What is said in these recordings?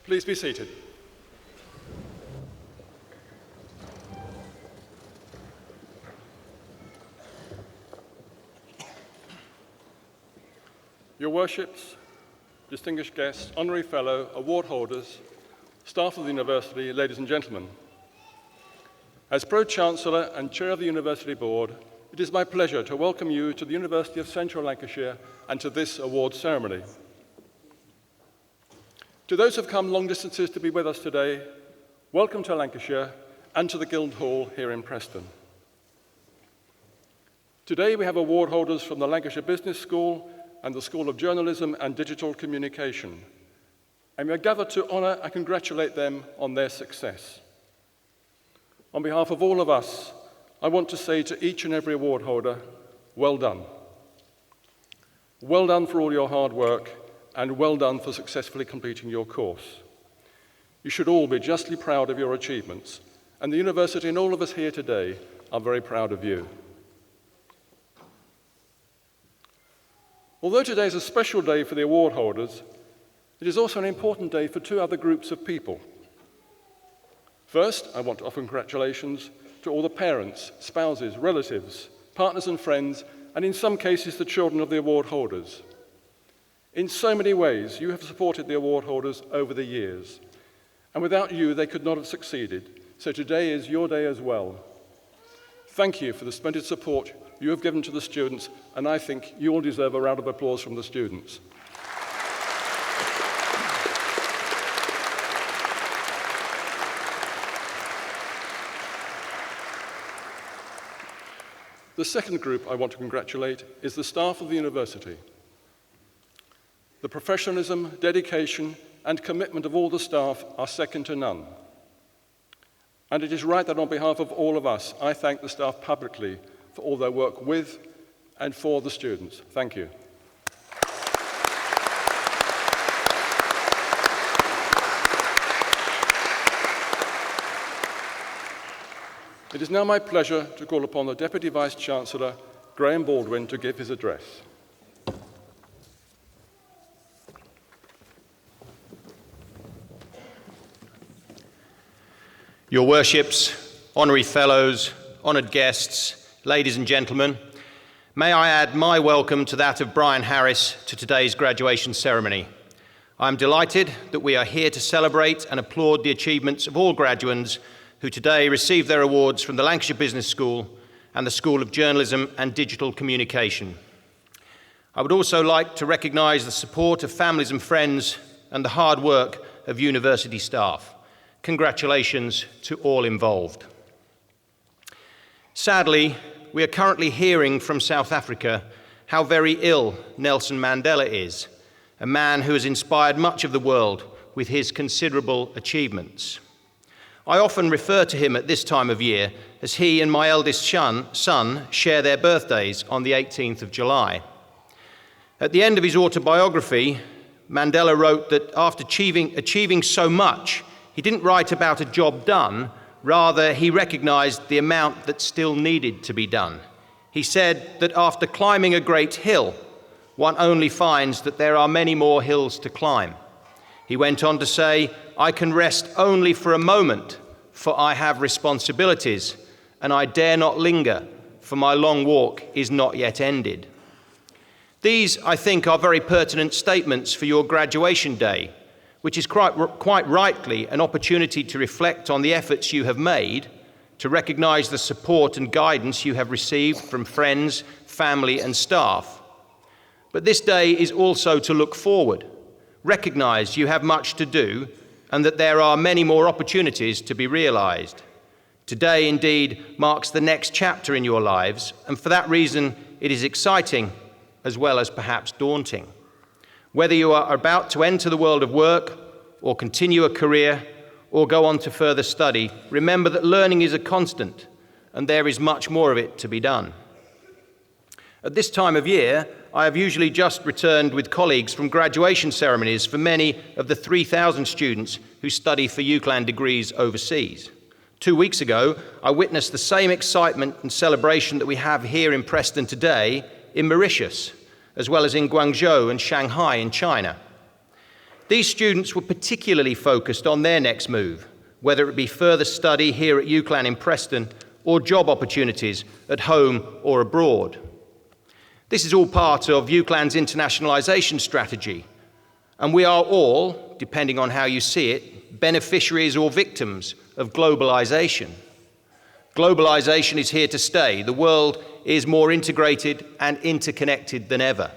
Please be seated. Your Worships, distinguished guests, honorary fellow, award holders, staff of the university, ladies and gentlemen. As Pro-Chancellor and Chair of the University Board, it is my pleasure to welcome you to the University of Central Lancashire and to this award ceremony. To those who have come long distances to be with us today, welcome to Lancashire and to the Guildhall here in Preston. Today we have award holders from the Lancashire Business School and the School of Journalism and Digital Communication, and we are gathered to honour and congratulate them on their success. On behalf of all of us, I want to say to each and every award holder, well done. Well done for all your hard work, and well done for successfully completing your course. You should all be justly proud of your achievements, and the university and all of us here today are very proud of you. Although today is a special day for the award holders, it is also an important day for two other groups of people. First, I want to offer congratulations to all the parents, spouses, relatives, partners and friends, and in some cases the children of the award holders. In so many ways, you have supported the award holders over the years, and without you, they could not have succeeded. So today is your day as well. Thank you for the splendid support you have given to the students, and I think you all deserve a round of applause from the students. The second group I want to congratulate is the staff of the university. The professionalism, dedication, and commitment of all the staff are second to none. And it is right that on behalf of all of us, I thank the staff publicly for all their work with and for the students. Thank you. It is now my pleasure to call upon the Deputy Vice-Chancellor, Graham Baldwin, to give his address. Your Worships, honorary fellows, honoured guests, ladies and gentlemen, may I add my welcome to that of Brian Harris to today's graduation ceremony. I am delighted that we are here to celebrate and applaud the achievements of all graduands who today receive their awards from the Lancashire Business School and the School of Journalism and Digital Communication. I would also like to recognise the support of families and friends and the hard work of university staff. Congratulations to all involved. Sadly, we are currently hearing from South Africa how very ill Nelson Mandela is, a man who has inspired much of the world with his considerable achievements. I often refer to him at this time of year as he and my eldest son share their birthdays on the 18th of July. At the end of his autobiography, Mandela wrote that after achieving so much, he didn't write about a job done, rather he recognized the amount that still needed to be done. He said that after climbing a great hill, one only finds that there are many more hills to climb. He went on to say, "I can rest only for a moment, for I have responsibilities, and I dare not linger, for my long walk is not yet ended." These, I think, are very pertinent statements for your graduation day, which is quite rightly an opportunity to reflect on the efforts you have made, to recognise the support and guidance you have received from friends, family and staff. But this day is also to look forward, recognise you have much to do and that there are many more opportunities to be realised. Today, indeed, marks the next chapter in your lives, and for that reason, it is exciting as well as perhaps daunting. Whether you are about to enter the world of work, or continue a career, or go on to further study, remember that learning is a constant, and there is much more of it to be done. At this time of year, I have usually just returned with colleagues from graduation ceremonies for many of the 3,000 students who study for UCLan degrees overseas. 2 weeks ago, I witnessed the same excitement and celebration that we have here in Preston today in Mauritius, as well as in Guangzhou and Shanghai in China. These students were particularly focused on their next move, whether it be further study here at UCLan in Preston or job opportunities at home or abroad. This is all part of UCLan's internationalisation strategy, and we are all, depending on how you see it, beneficiaries or victims of globalisation. Globalisation is here to stay. The world is more integrated and interconnected than ever.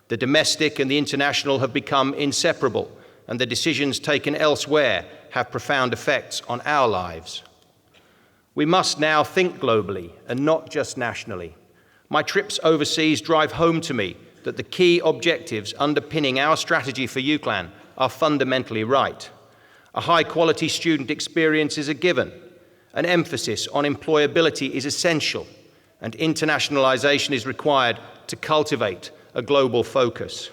The domestic and the international have become inseparable, and the decisions taken elsewhere have profound effects on our lives. We must now think globally and not just nationally. My trips overseas drive home to me that the key objectives underpinning our strategy for UCLan are fundamentally right. A high-quality student experience is a given. An emphasis on employability is essential, and internationalisation is required to cultivate a global focus.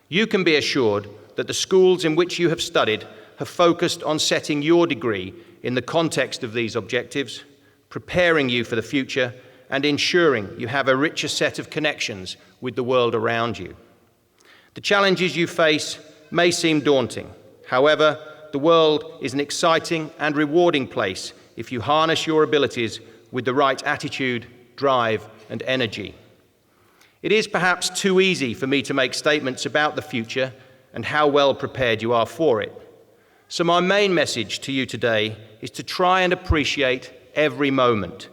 You can be assured that the schools in which you have studied have focused on setting your degree in the context of these objectives, preparing you for the future, and ensuring you have a richer set of connections with the world around you. The challenges you face may seem daunting. However, the world is an exciting and rewarding place if you harness your abilities with the right attitude, drive, and energy. It is perhaps too easy for me to make statements about the future and how well prepared you are for it. So my main message to you today is to try and appreciate every moment.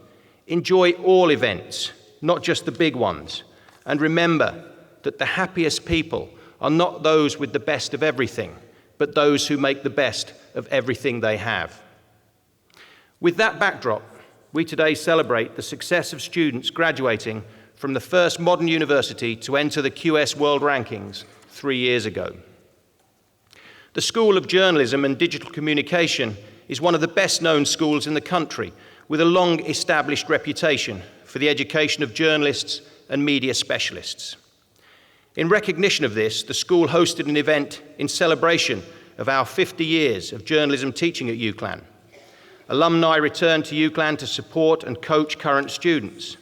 Enjoy all events, not just the big ones. And remember that the happiest people are not those with the best of everything, but those who make the best of everything they have. With that backdrop, we today celebrate the success of students graduating from the first modern university to enter the QS World Rankings 3 years ago. The School of Journalism and Digital Communication is one of the best-known schools in the country, with a long-established reputation for the education of journalists and media specialists. In recognition of this, the school hosted an event in celebration of our 50 years of journalism teaching at UCLan. Alumni returned to UCLan to support and coach current students,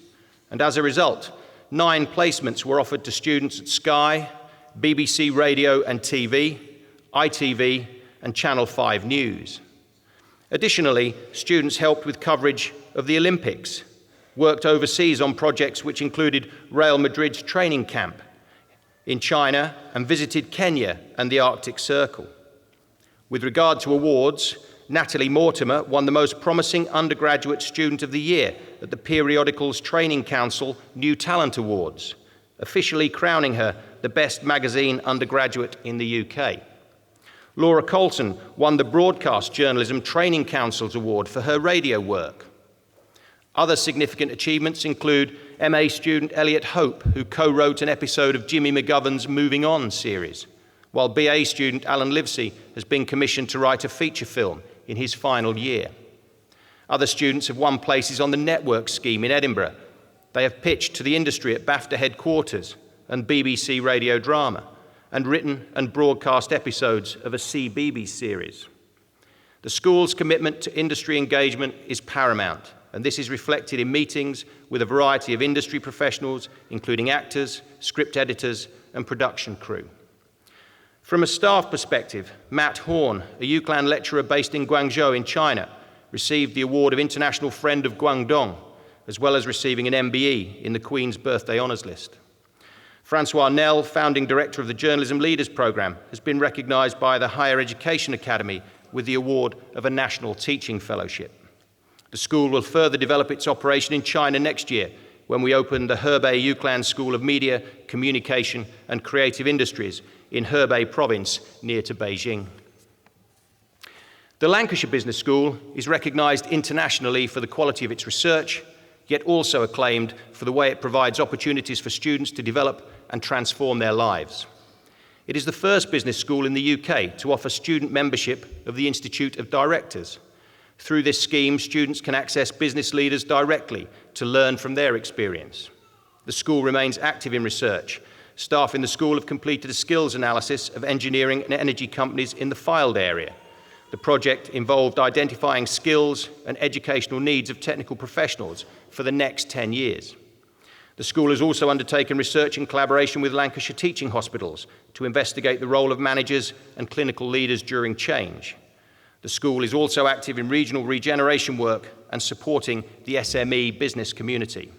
and as a result, 9 placements were offered to students at Sky, BBC Radio and TV, ITV, and Channel 5 News. Additionally, students helped with coverage of the Olympics, worked overseas on projects which included Real Madrid's training camp in China, and visited Kenya and the Arctic Circle. With regard to awards, Natalie Mortimer won the most promising undergraduate student of the year at the periodical's Training Council New Talent Awards, officially crowning her the best magazine undergraduate in the UK. Laura Colton won the Broadcast Journalism Training Council's award for her radio work. Other significant achievements include MA student Elliot Hope, who co-wrote an episode of Jimmy McGovern's Moving On series, while BA student Alan Livesey has been commissioned to write a feature film in his final year. Other students have won places on the Network scheme in Edinburgh. They have pitched to the industry at BAFTA headquarters and BBC Radio Drama, and written and broadcast episodes of a CBeebies series. The school's commitment to industry engagement is paramount, and this is reflected in meetings with a variety of industry professionals, including actors, script editors, and production crew. From a staff perspective, Matt Horn, a UCLan lecturer based in Guangzhou in China, received the award of International Friend of Guangdong, as well as receiving an MBE in the Queen's Birthday Honours List. Francois Nell, founding director of the Journalism Leaders Programme, has been recognised by the Higher Education Academy with the award of a National Teaching Fellowship. The school will further develop its operation in China next year, when we open the Hebei UCLan School of Media, Communication and Creative Industries in Hebei Province, near to Beijing. The Lancashire Business School is recognised internationally for the quality of its research, yet also acclaimed for the way it provides opportunities for students to develop and transform their lives. It is the first business school in the UK to offer student membership of the Institute of Directors. Through this scheme, students can access business leaders directly to learn from their experience. The school remains active in research. Staff in the school have completed a skills analysis of engineering and energy companies in the Fylde area. The project involved identifying skills and educational needs of technical professionals for the next 10 years. The school has also undertaken research in collaboration with Lancashire teaching hospitals to investigate the role of managers and clinical leaders during change. The school is also active in regional regeneration work and supporting the SME business community.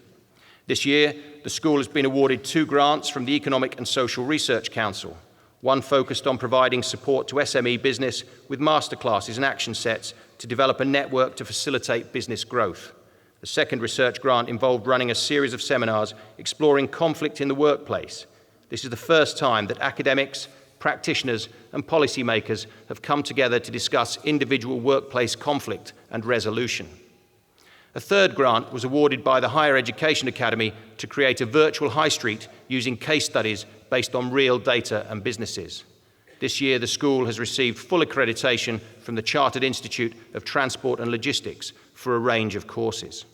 This year, the school has been awarded 2 grants from the Economic and Social Research Council, one focused on providing support to SME business with masterclasses and action sets to develop a network to facilitate business growth. The second research grant involved running a series of seminars exploring conflict in the workplace. This is the first time that academics, practitioners, and policymakers have come together to discuss individual workplace conflict and resolution. A third grant was awarded by the Higher Education Academy to create a virtual high street using case studies based on real data and businesses. This year, the school has received full accreditation from the Chartered Institute of Transport and Logistics for a range of courses.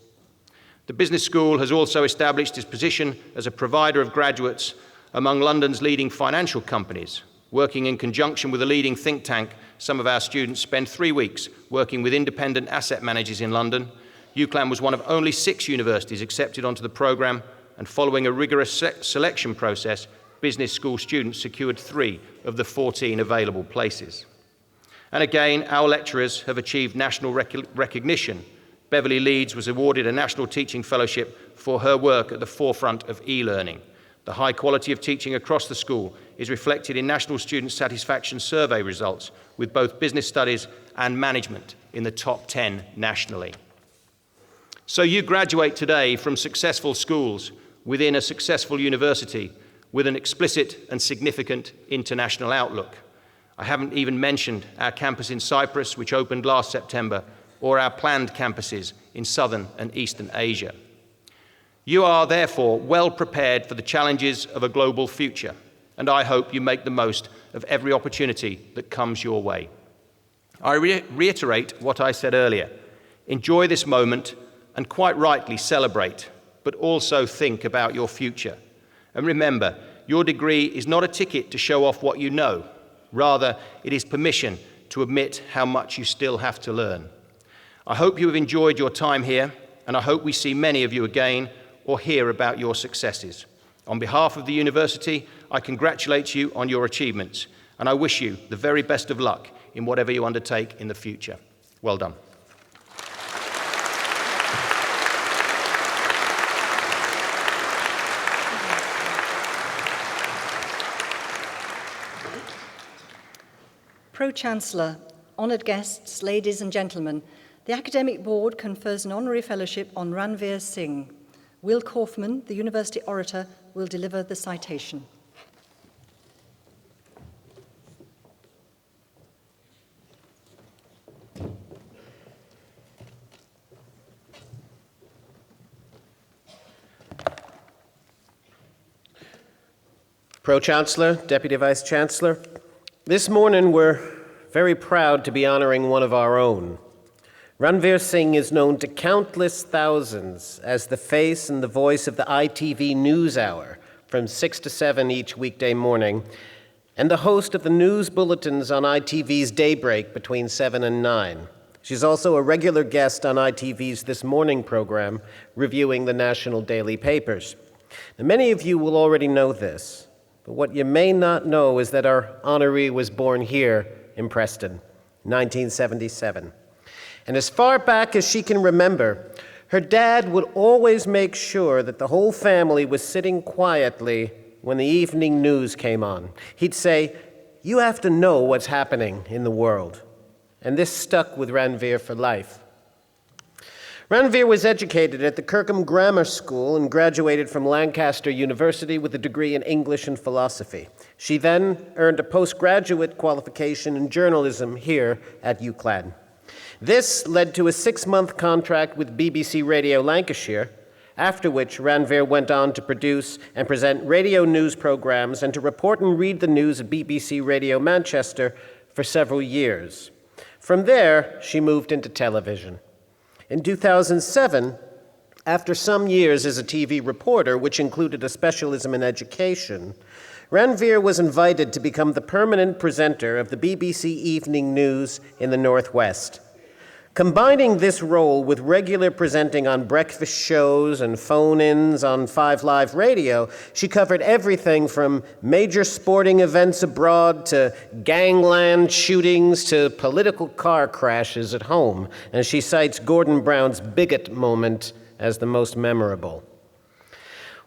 The business school has also established its position as a provider of graduates among London's leading financial companies. Working in conjunction with a leading think tank, some of our students spend 3 weeks working with independent asset managers in London. UCLan was one of only 6 universities accepted onto the programme, and following a rigorous selection process, business school students secured 3 of the 14 available places. And again, our lecturers have achieved national recognition. Beverly Leeds was awarded a National Teaching Fellowship for her work at the forefront of e-learning. The high quality of teaching across the school is reflected in National Student Satisfaction Survey results, with both business studies and management in the top 10 nationally. So you graduate today from successful schools within a successful university with an explicit and significant international outlook. I haven't even mentioned our campus in Cyprus, which opened last September, or our planned campuses in Southern and Eastern Asia. You are therefore well prepared for the challenges of a global future, and I hope you make the most of every opportunity that comes your way. I reiterate what I said earlier. Enjoy this moment and quite rightly celebrate, but also think about your future. And remember, your degree is not a ticket to show off what you know. Rather, it is permission to admit how much you still have to learn. I hope you have enjoyed your time here, and I hope we see many of you again or hear about your successes. On behalf of the university, I congratulate you on your achievements, and I wish you the very best of luck in whatever you undertake in the future. Well done. Pro-Chancellor, honoured guests, ladies and gentlemen, the Academic Board confers an honorary fellowship on Ranveer Singh. Will Kaufman, the University Orator, will deliver the citation. Pro-Chancellor, Deputy Vice-Chancellor, this morning we're very proud to be honouring one of our own. Ranveer Singh is known to countless thousands as the face and the voice of the ITV News Hour from 6 to 7 each weekday morning, and the host of the news bulletins on ITV's Daybreak between 7 and 9. She's also a regular guest on ITV's This Morning program, reviewing the national daily papers. Now, many of you will already know this, but what you may not know is that our honoree was born here in Preston, 1977. And as far back as she can remember, her dad would always make sure that the whole family was sitting quietly when the evening news came on. He'd say, "You have to know what's happening in the world." And this stuck with Ranveer for life. Ranveer was educated at the Kirkham Grammar School and graduated from Lancaster University with a degree in English and philosophy. She then earned a postgraduate qualification in journalism here at UCLan. This led to a 6-month contract with BBC Radio Lancashire, after which Ranveer went on to produce and present radio news programs and to report and read the news at BBC Radio Manchester for several years. From there, she moved into television. In 2007, after some years as a TV reporter, which included a specialism in education, Ranveer was invited to become the permanent presenter of the BBC Evening News in the Northwest. Combining this role with regular presenting on breakfast shows and phone-ins on 5 Live Radio, she covered everything from major sporting events abroad to gangland shootings to political car crashes at home, and she cites Gordon Brown's bigot moment as the most memorable.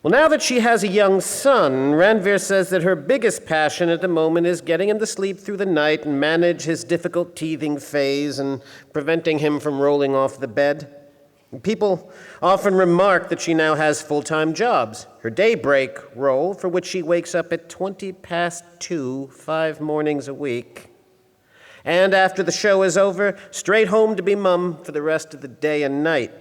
Well, now that she has a young son, Ranveer says that her biggest passion at the moment is getting him to sleep through the night and manage his difficult teething phase and preventing him from rolling off the bed. People often remark that she now has full-time jobs. Her daybreak role, for which she wakes up at 2:20, 5 mornings a week. And after the show is over, straight home to be mum for the rest of the day and night.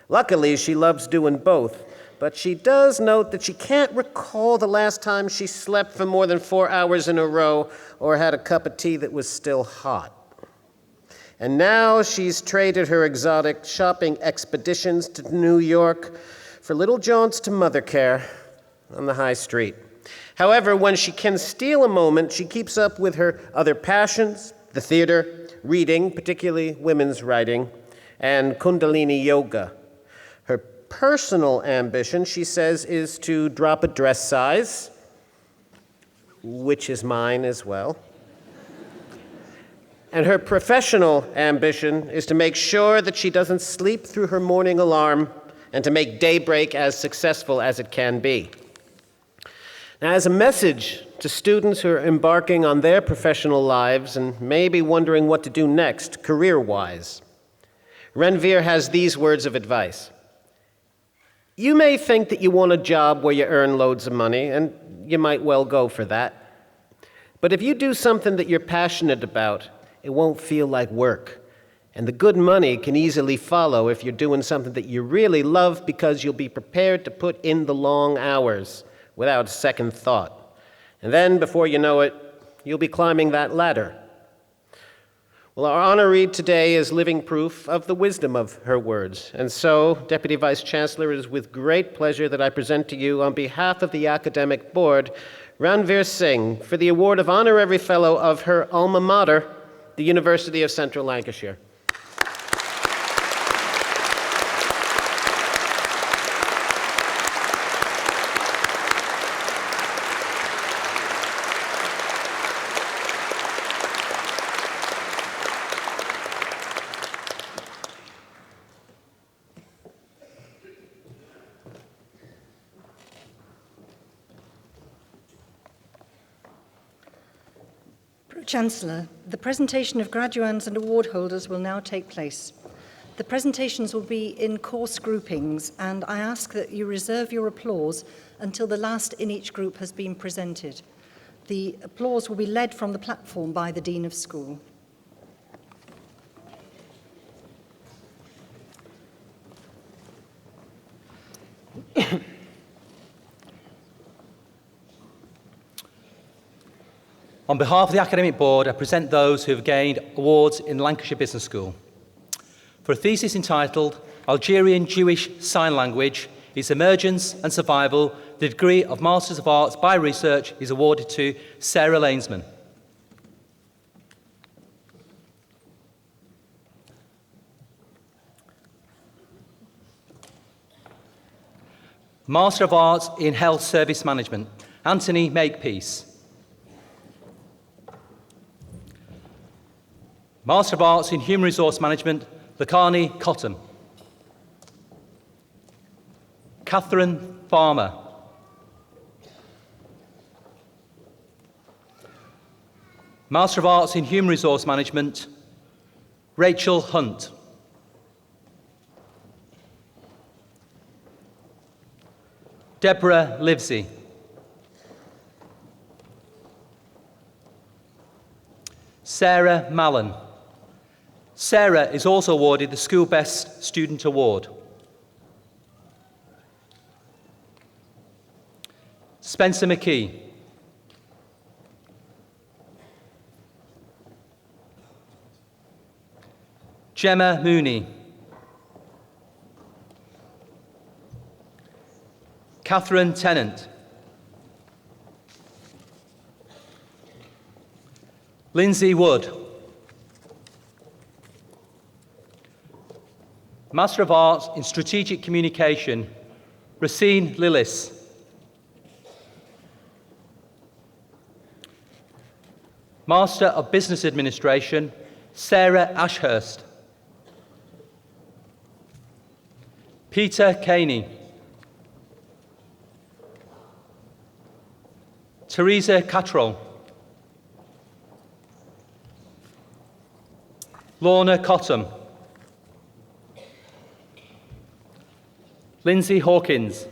Luckily, she loves doing both. But she does note that she can't recall the last time she slept for more than 4 hours in a row or had a cup of tea that was still hot. And now she's traded her exotic shopping expeditions to New York for little jaunts to mother care on the high street. However, when she can steal a moment, she keeps up with her other passions, the theater, reading, particularly women's writing, and Kundalini yoga. Her personal ambition, she says, is to drop a dress size, which is mine as well. And her professional ambition is to make sure that she doesn't sleep through her morning alarm and to make daybreak as successful as it can be. Now, as a message to students who are embarking on their professional lives and maybe wondering what to do next, career-wise, Ranveer has these words of advice. You may think that you want a job where you earn loads of money, and you might well go for that. But if you do something that you're passionate about, it won't feel like work. And the good money can easily follow if you're doing something that you really love because you'll be prepared to put in the long hours without a second thought. And then, before you know it, you'll be climbing that ladder. Well, our honoree today is living proof of the wisdom of her words. And so, Deputy Vice Chancellor, it is with great pleasure that I present to you, on behalf of the Academic Board, Ranveer Singh for the award of Honorary Fellow of her alma mater, the University of Central Lancashire. Chancellor, the presentation of graduands and award holders will now take place. The presentations will be in course groupings, and I ask that you reserve your applause until the last in each group has been presented. The applause will be led from the platform by the Dean of School. On behalf of the Academic Board, I present those who have gained awards in Lancashire Business School. For a thesis entitled Algerian Jewish Sign Language, Its Emergence and Survival, the degree of Masters of Arts by Research is awarded to Sarah Lainsman. Master of Arts in Health Service Management, Anthony Makepeace. Master of Arts in Human Resource Management, Lakani Cotton. Catherine Farmer. Master of Arts in Human Resource Management, Rachel Hunt. Deborah Livesey. Sarah Mallon. Sarah is also awarded the School Best Student Award. Spencer McKee. Gemma Mooney. Catherine Tennant. Lindsay Wood. Master of Arts in Strategic Communication, Racine Lillis. Master of Business Administration, Sarah Ashurst. Peter Caney. Teresa Cattrall. Lorna Cottam. Lindsay Hawkins.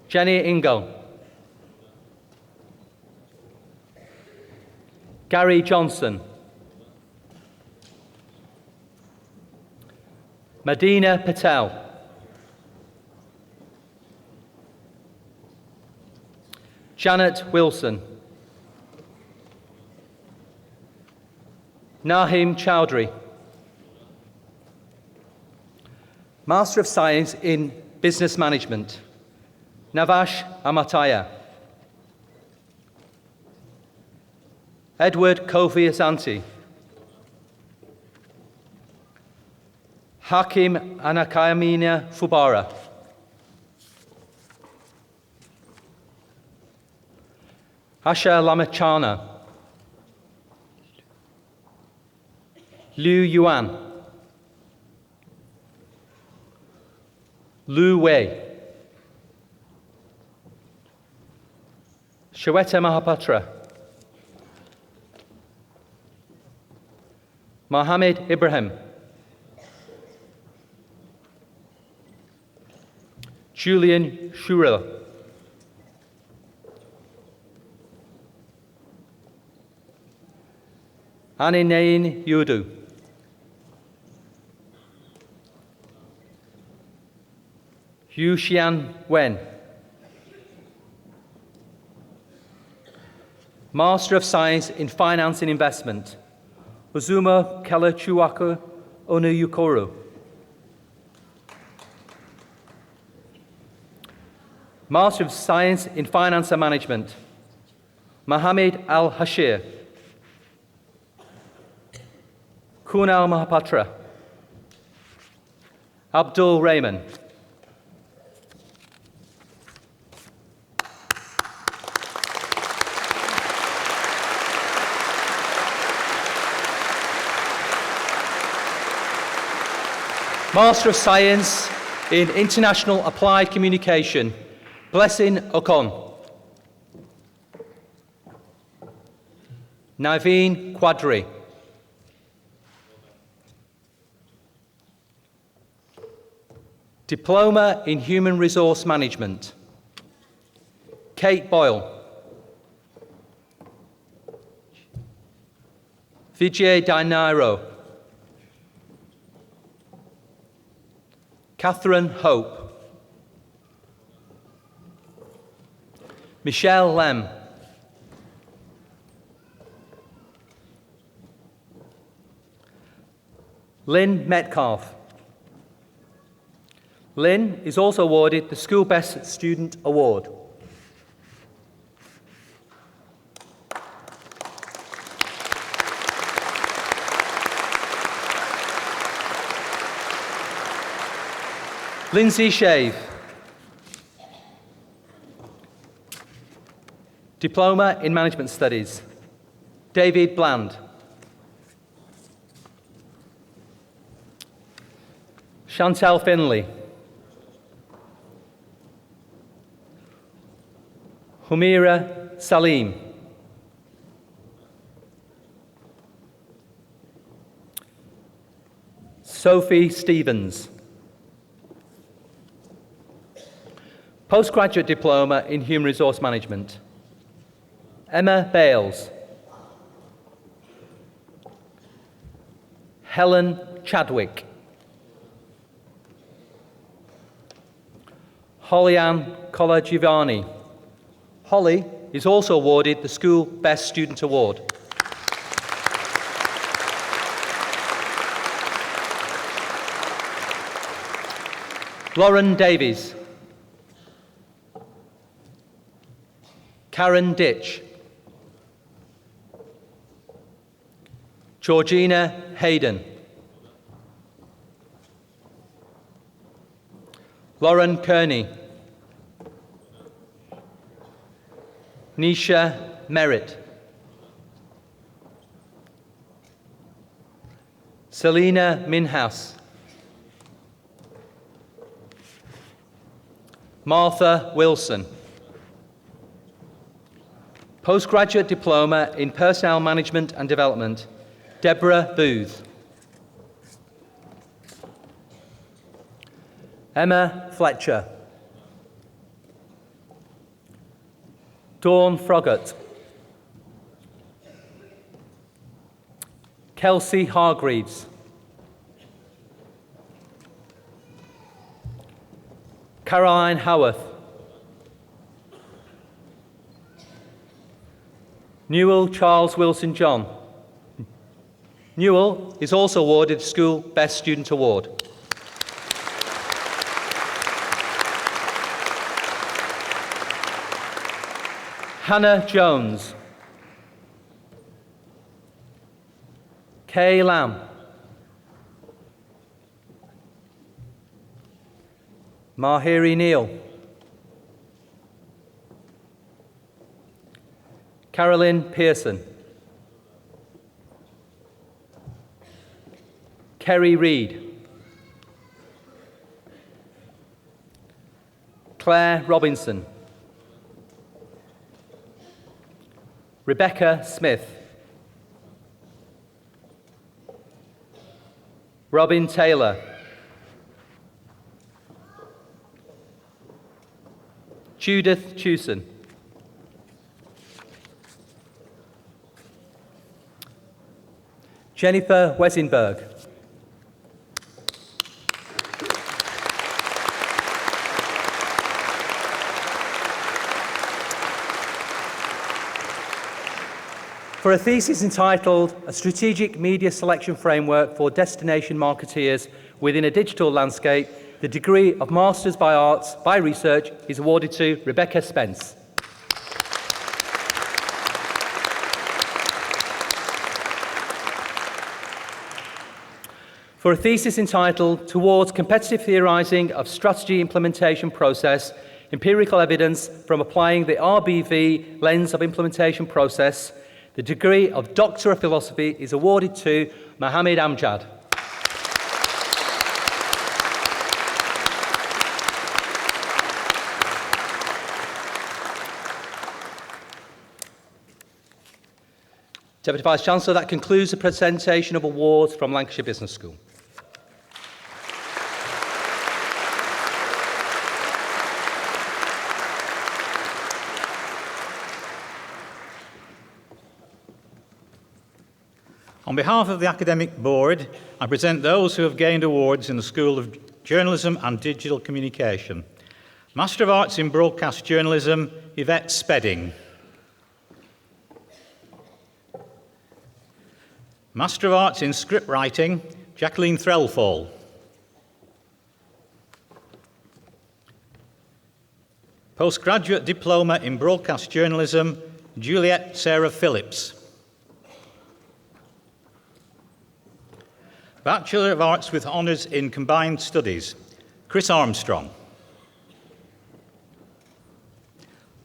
Jenny Ingle. Gary Johnson. Medina Patel. Janet Wilson. Nahim Chowdhury. Master of Science in Business Management, Navash Amataya. Edward Kofi-Asante. Hakim Anakayamina Fubara. Asha Lamachana. Liu Yuan. Lu Wei. Shweta Mahapatra. Mohammed Ibrahim. Julian Shuril. Aninain Yudu. Yuxian Wen. Master of Science in Finance and Investment, Uzuma Kelechuaku Onuyukoru. Master of Science in Finance and Management, Mohammed Al-Hashir. Kunal Mahapatra. Abdul Rahman. Master of Science in International Applied Communication, Blessing Okon. Naveen Quadri. Diploma in Human Resource Management, Kate Boyle. Vijay Dainairo. Catherine Hope. Michelle Lem. Lynn Metcalf. Lynn is also awarded the School Best Student Award. Lindsay Shave. Diploma in Management Studies, David Bland. Chantal Finley. Humaira Salim. Sophie Stevens. Postgraduate Diploma in Human Resource Management, Emma Bales. Helen Chadwick. Holly-Ann Colagiovanni. Holly is also awarded the School Best Student Award. Lauren Davies. Karen Ditch. Georgina Hayden. Lauren Kearney. Nisha Merritt. Selena Minhouse. Martha Wilson. Postgraduate Diploma in Personnel Management and Development, Deborah Booth. Emma Fletcher. Dawn Froggatt. Kelsey Hargreaves. Caroline Howarth. Newell Charles Wilson John. Newell is also awarded the School Best Student Award. Hannah Jones. Kay Lamb. Mahiri Neal. Carolyn Pearson. Kerry Reid. Claire Robinson. Rebecca Smith. Robin Taylor. Judith Chewson. Jennifer Wesenberg. For a thesis entitled A Strategic Media Selection Framework for Destination Marketeers Within a Digital Landscape, the degree of Masters by Arts by Research is awarded to Rebecca Spence. For a thesis entitled Towards Competitive Theorizing of Strategy Implementation Process, Empirical Evidence from Applying the RBV Lens of Implementation Process, the degree of Doctor of Philosophy is awarded to Mohammed Amjad. Deputy Vice-Chancellor, that concludes the presentation of awards from Lancashire Business School. On behalf of the Academic Board, I present those who have gained awards in the School of Journalism and Digital Communication. Master of Arts in Broadcast Journalism, Yvette Spedding. Master of Arts in Script Writing, Jacqueline Threlfall. Postgraduate Diploma in Broadcast Journalism, Juliet Sarah Phillips. Bachelor of Arts with Honours in Combined Studies, Chris Armstrong.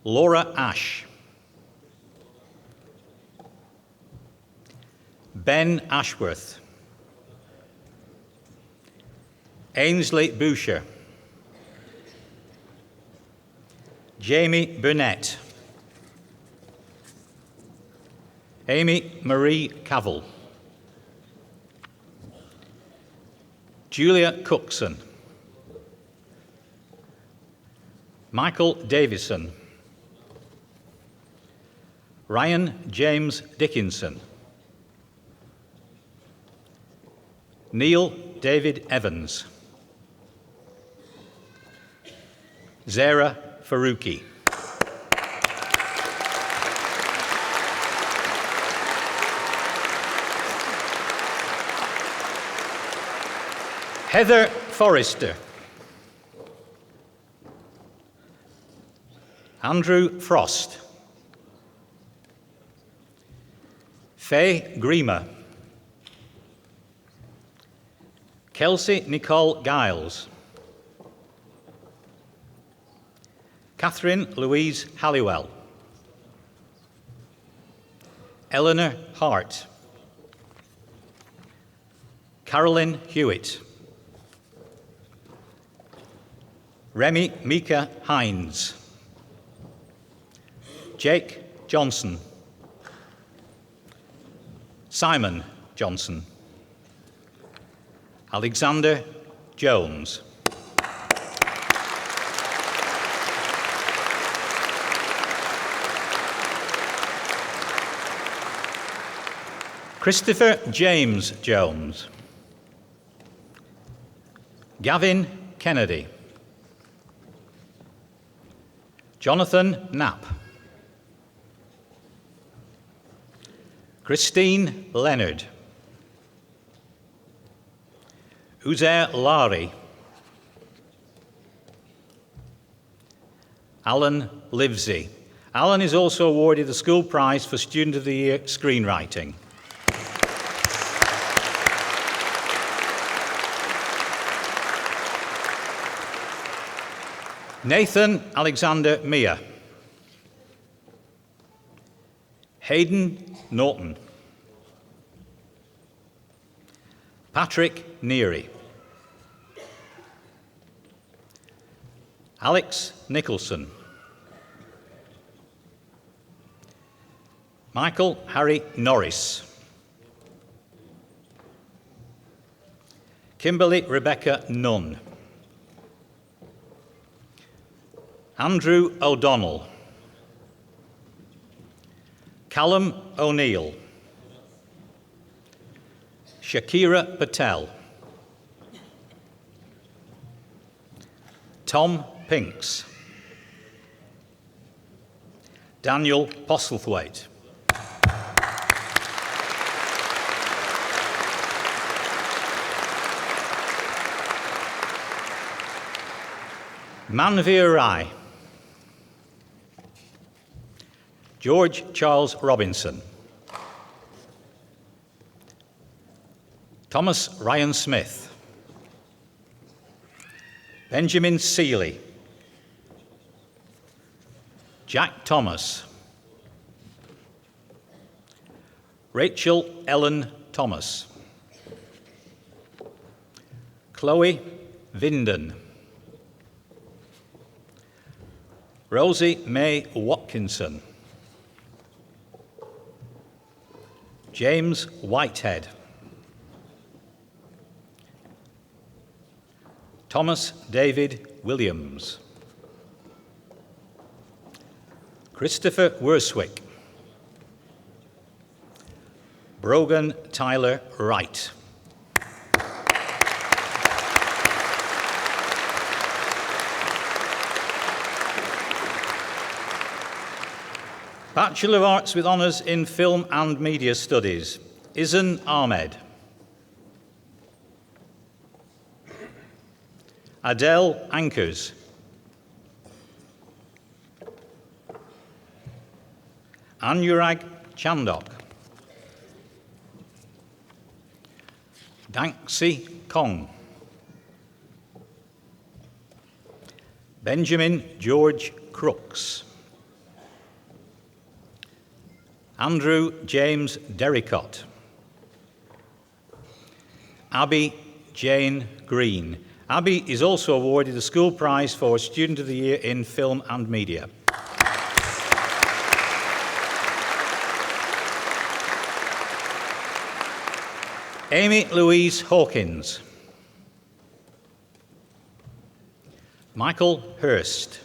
Laura Ash. Ben Ashworth. Ainsley Boucher. Jamie Burnett. Amy Marie Cavell. Julia Cookson. Michael Davison. Ryan James Dickinson. Neil David Evans. Zara Faruqi. Heather Forrester. Andrew Frost. Faye Greamer. Kelsey Nicole Giles. Catherine Louise Halliwell. Eleanor Hart. Carolyn Hewitt. Remy Mika Hines. Jake Johnson. Simon Johnson. Alexander Jones. Christopher James Jones. Gavin Kennedy. Jonathan Knapp. Christine Leonard. Uzair Lari. Alan Livesey. Alan is also awarded the School Prize for Student of the Year Screenwriting. Nathan Alexander Meyer. Hayden Norton. Patrick Neary. Alex Nicholson. Michael Harry Norris. Kimberly Rebecca Nunn. Andrew O'Donnell. Callum O'Neill. Shakira Patel. Tom Pinks. Daniel Postlethwaite. Manveer Rai. George Charles Robinson. Thomas Ryan Smith. Benjamin Seeley. Jack Thomas. Rachel Ellen Thomas. Chloe Vinden. Rosie May Watkinson. James Whitehead. Thomas David Williams. Christopher Worswick. Brogan Tyler Wright. Bachelor of Arts with Honours in Film and Media Studies, Izan Ahmed. Adele Ankers. Anurag Chandok. Danxi Kong. Benjamin George Crooks. Andrew James Derricott. Abby Jane Green. Abby is also awarded the School Prize for Student of the Year in Film and Media. Amy Louise Hawkins. Michael Hurst.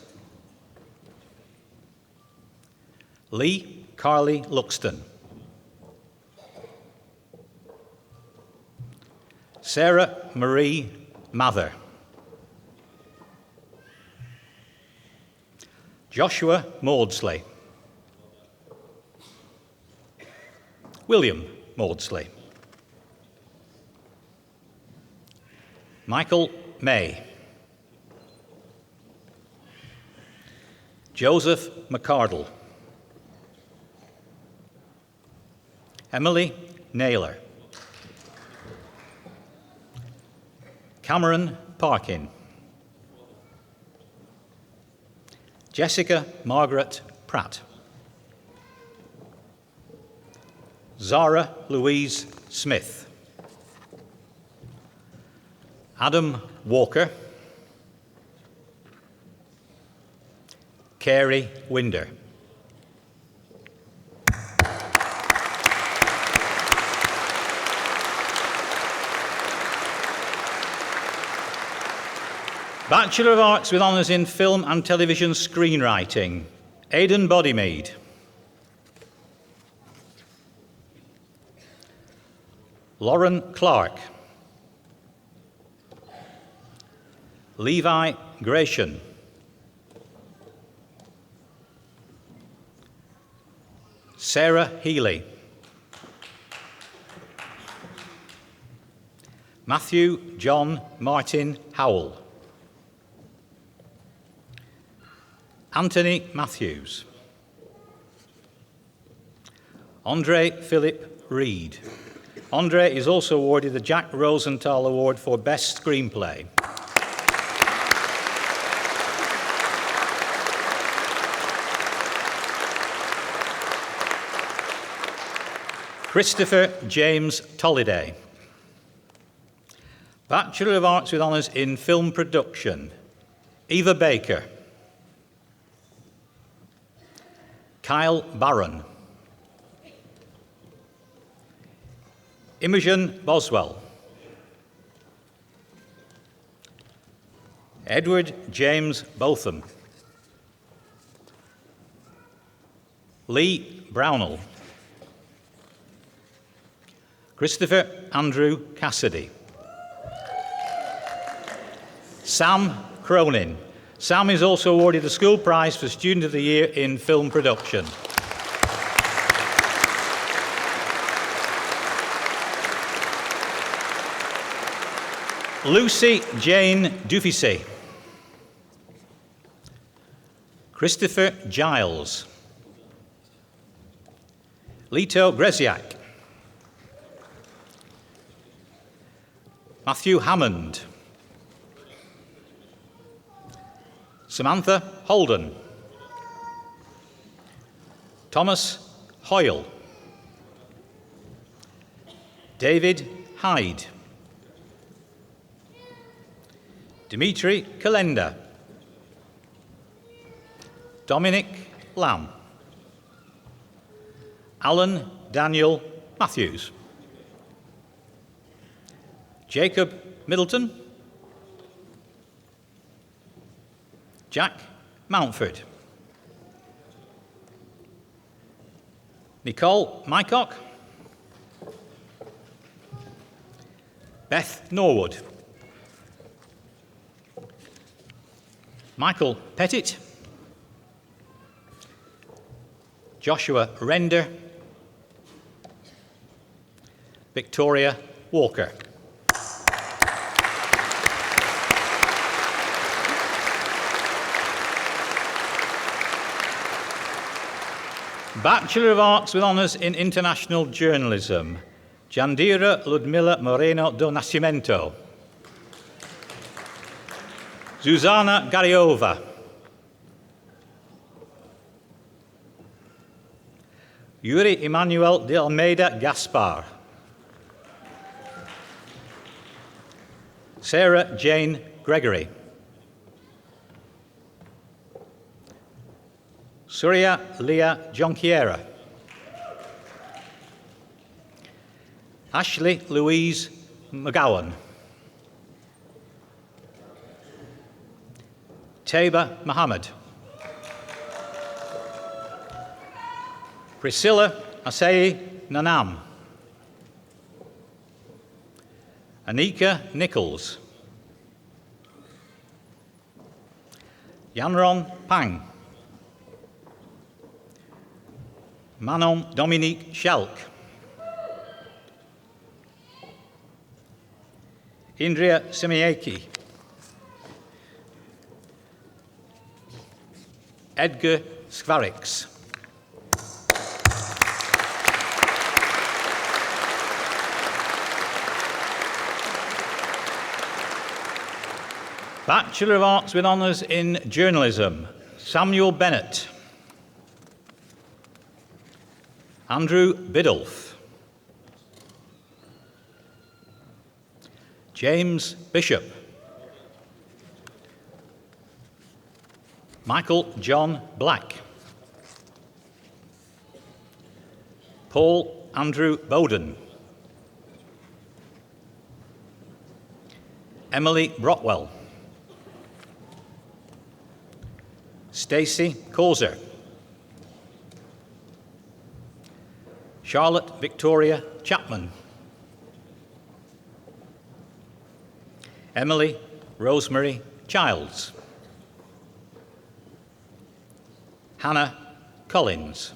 Lee Carly Luxton. Sarah Marie Mather. Joshua Maudsley. William Maudsley. Michael May. Joseph McCardle. Emily Naylor. Cameron Parkin. Jessica Margaret Pratt. Zara Louise Smith. Adam Walker. Carey Winder. Bachelor of Arts with honours in Film and Television Screenwriting, Aidan Bodymead. Lauren Clark. Levi Gratian. Sarah Healy. Matthew John Martin Howell. Anthony Matthews. Andre Philip Reed. Andre is also awarded the Jack Rosenthal Award for Best Screenplay. Christopher James Tolliday. Bachelor of Arts with honours in Film Production, Eva Baker. Kyle Barron. Imogen Boswell. Edward James Botham. Lee Brownell. Christopher Andrew Cassidy. Sam Cronin. Sam is also awarded the School Prize for Student of the Year in Film Production. Lucy Jane Dufisey. Christopher Giles. Lito Greziak. Matthew Hammond. Samantha Holden. Thomas Hoyle. David Hyde. Dimitri Kalenda. Dominic Lamb. Alan Daniel Matthews. Jacob Middleton. Jack Mountford. Nicole Mycock. Beth Norwood. Michael Pettit. Joshua Render. Victoria Walker. Bachelor of Arts with honours in International Journalism, Jandira Ludmila Moreno do Nascimento. Zuzana Gariova. Yuri Emmanuel de Almeida Gaspar. Sarah Jane Gregory. Surya Leah Jonquiera. Ashley Louise McGowan. Taba Mohammed. Priscilla Asei Nanam. Anika Nichols. Yanron Pang. Manon Dominique Schelk. Indria Simieki. Edgar Skvarix. Bachelor of Arts with Honours in Journalism, Samuel Bennett. Andrew Biddulph. James Bishop. Michael John Black. Paul Andrew Bowden. Emily Brockwell. Stacey Causer. Charlotte Victoria Chapman. Emily Rosemary Childs. Hannah Collins.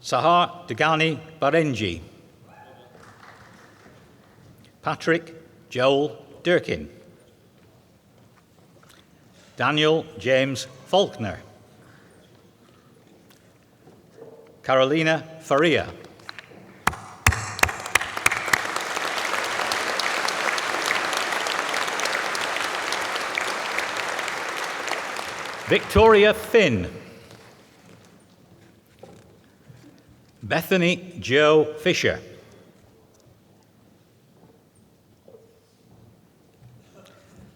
Sahar Degani Barenji. Patrick Joel Durkin. Daniel James Faulkner. Carolina Faria. Victoria Finn. Bethany Jo Fisher.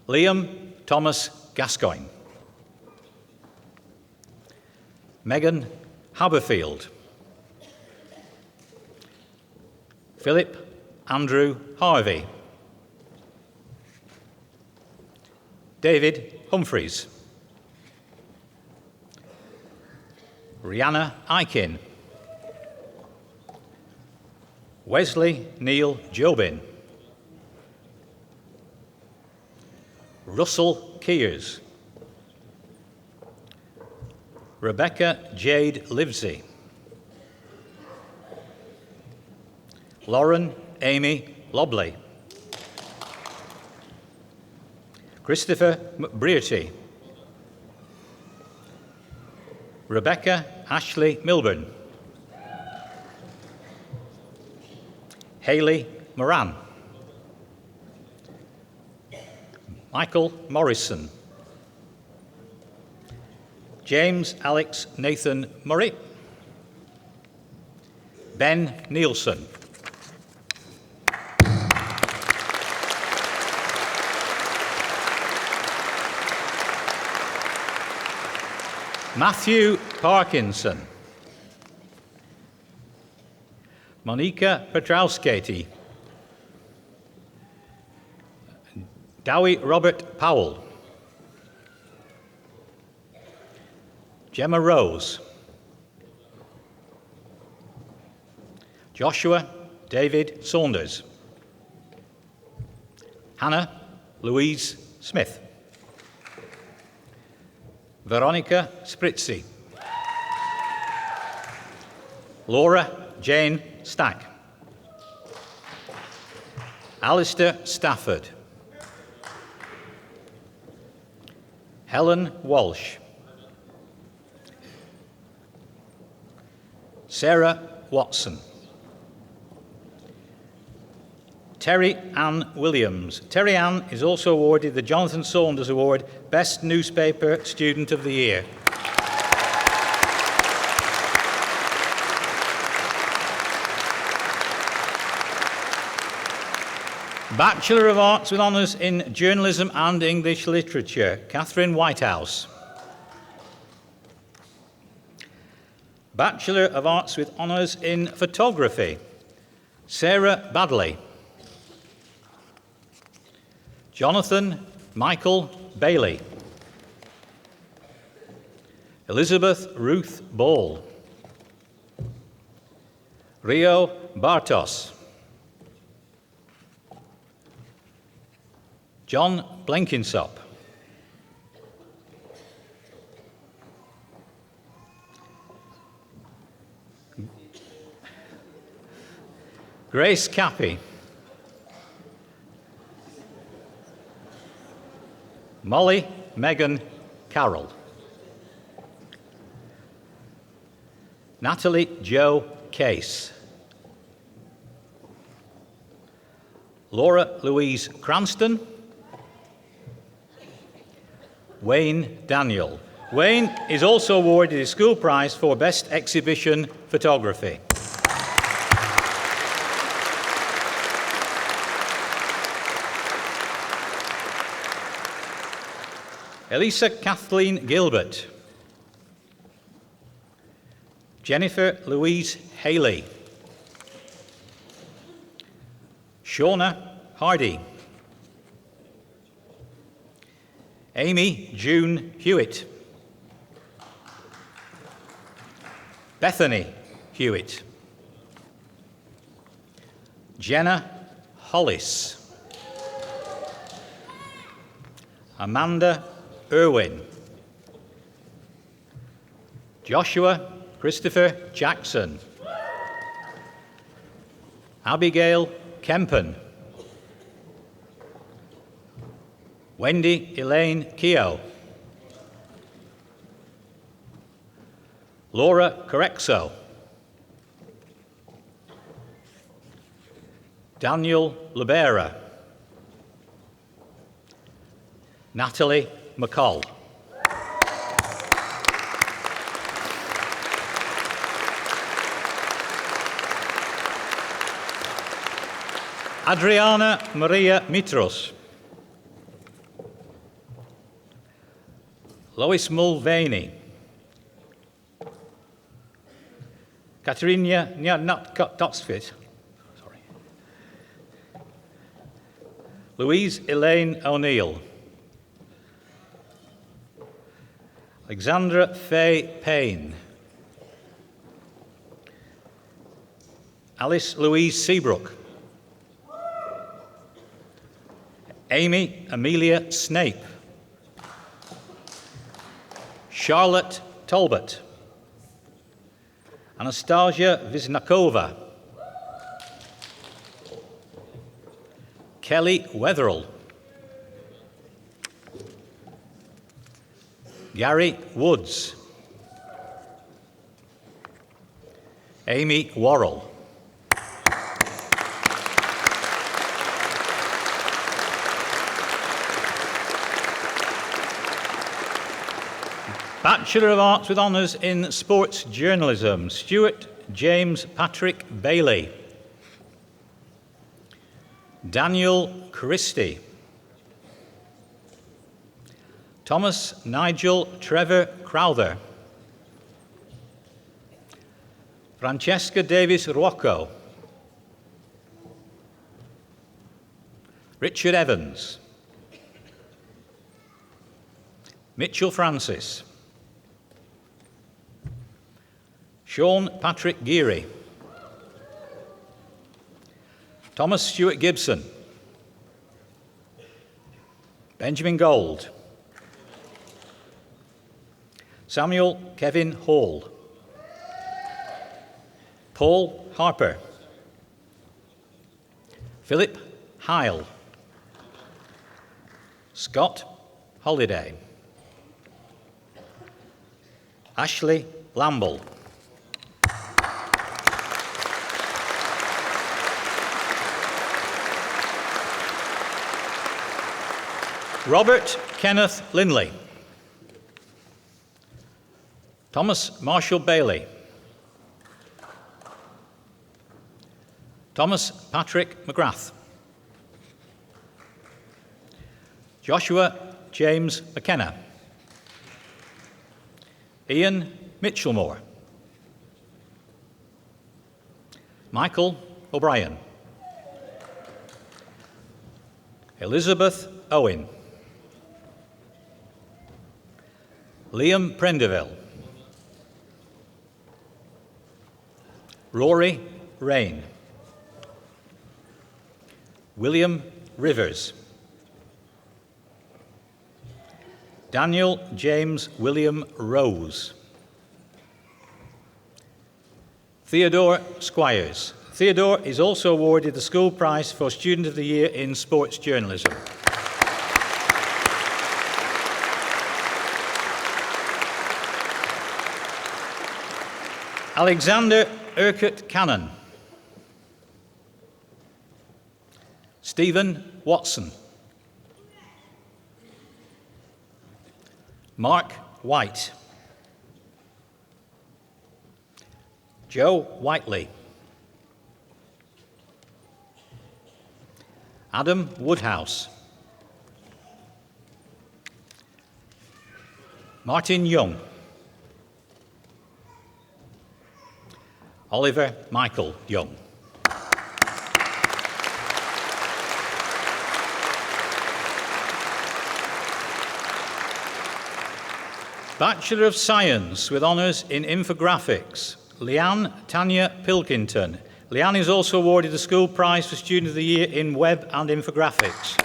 Liam Thomas Gascoigne. Megan Haberfield. Philip Andrew Harvey. David Humphreys. Rihanna Aikin. Wesley Neil Jobin. Russell Kears. Rebecca Jade Livesey. Lauren Amy Lobley. Christopher McBrearty. Rebecca Ashley Milburn. Hayley Moran. Michael Morrison. James Alex Nathan Murray. Ben Nielsen. Matthew Parkinson. Monika Petrowskati. Dowie Robert Powell. Gemma Rose. Joshua David Saunders. Hannah Louise Smith. Veronica Spritzi. Laura Jane Stack. Alistair Stafford. Helen Walsh. Sarah Watson. Terry Ann Williams. Terry Ann is also awarded the Jonathan Saunders Award, Best Newspaper Student of the Year. Bachelor of Arts with Honours in Journalism and English Literature, Catherine Whitehouse. Bachelor of Arts with Honours in Photography, Sarah Badley. Jonathan Michael Bailey. Elizabeth Ruth Ball. Rio Bartos. John Blenkinsop. Grace Cappy. Molly Megan Carroll. Natalie Jo Case. Laura Louise Cranston. Wayne Daniel. Wayne is also awarded his school prize for Best Exhibition Photography. Elisa Kathleen Gilbert. Jennifer Louise Haley. Shauna Hardy. Amy June Hewitt. Bethany Hewitt. Jenna Hollis. Amanda Irwin. Joshua Christopher Jackson. Abigail Kempen. Wendy Elaine Keogh. Laura Corexo. Daniel Libera. Natalie McCall. Adriana Maria Mitros. Lois Mulvaney. Katerina Dotsfit. Sorry. Louise Elaine O'Neill. Alexandra Faye Payne. Alice Louise Seabrook. Amy Amelia Snape. Charlotte Talbot. Anastasia Visnakova. Kelly Wetherell. Gary Woods. Amy Worrell. Bachelor of Arts with Honours in Sports Journalism, Stuart James Patrick Bailey. Daniel Christie. Thomas Nigel Trevor Crowther. Francesca Davis Ruocco. Richard Evans. Mitchell Francis. Sean Patrick Geary. Thomas Stewart Gibson. Benjamin Gold. Samuel Kevin Hall. Paul Harper. Philip Heil. Scott Holiday. Ashley Lamble. Robert Kenneth Linley. Thomas Marshall Bailey. Thomas Patrick McGrath. Joshua James McKenna. Ian Mitchellmore. Michael O'Brien. Elizabeth Owen. Liam Prendeville. Rory Rain. William Rivers. Daniel James William Rose. Theodore Squires. Theodore is also awarded the School Prize for Student of the Year in Sports Journalism. Alexander Urquhart Cannon. Stephen Watson. Mark White. Joe Whiteley. Adam Woodhouse. Martin Young. Oliver Michael Young. Bachelor of Science with honours in Infographics, Leanne Tanya Pilkington. Leanne is also awarded the School Prize for Student of the Year in Web and Infographics.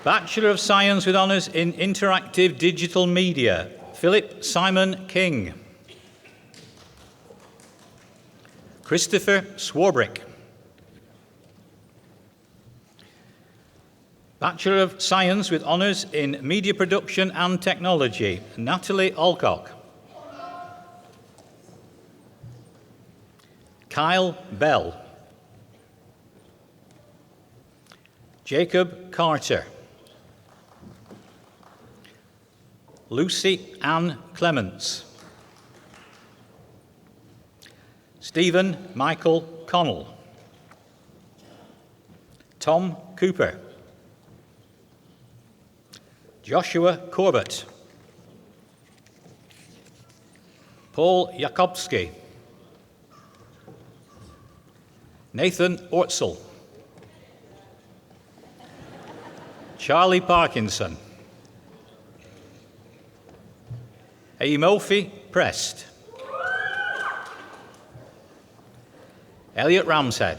Bachelor of Science with honours in Interactive Digital Media, Philip Simon King. Christopher Swarbrick. Bachelor of Science with honours in Media Production and Technology, Natalie Alcock. Kyle Bell. Jacob Carter. Lucy Ann Clements. Stephen Michael Connell. Tom Cooper. Joshua Corbett. Paul Jakobski. Nathan Ortzel. Charlie Parkinson. Aimofi Prest. Elliot Ramshead.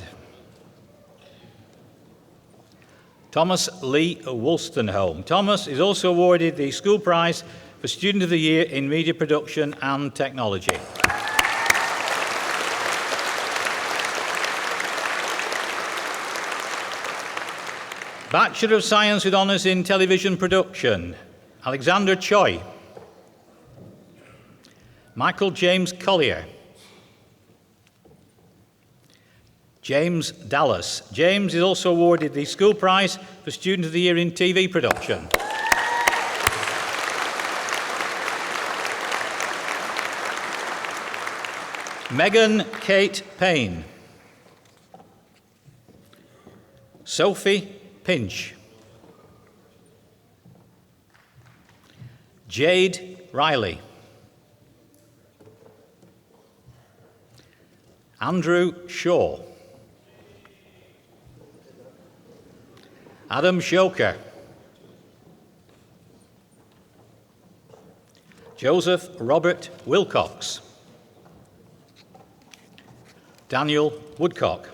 Thomas Lee Wolstenholme. Thomas is also awarded the School Prize for Student of the Year in Media Production and Technology. Bachelor of Science with honours in Television Production, Alexander Choi. Michael James Collier. James Dallas. James is also awarded the School Prize for Student of the Year in TV Production. Megan Kate Payne. Sophie Pinch. Jade Riley. Andrew Shaw. Adam Shoker. Joseph Robert Wilcox. Daniel Woodcock.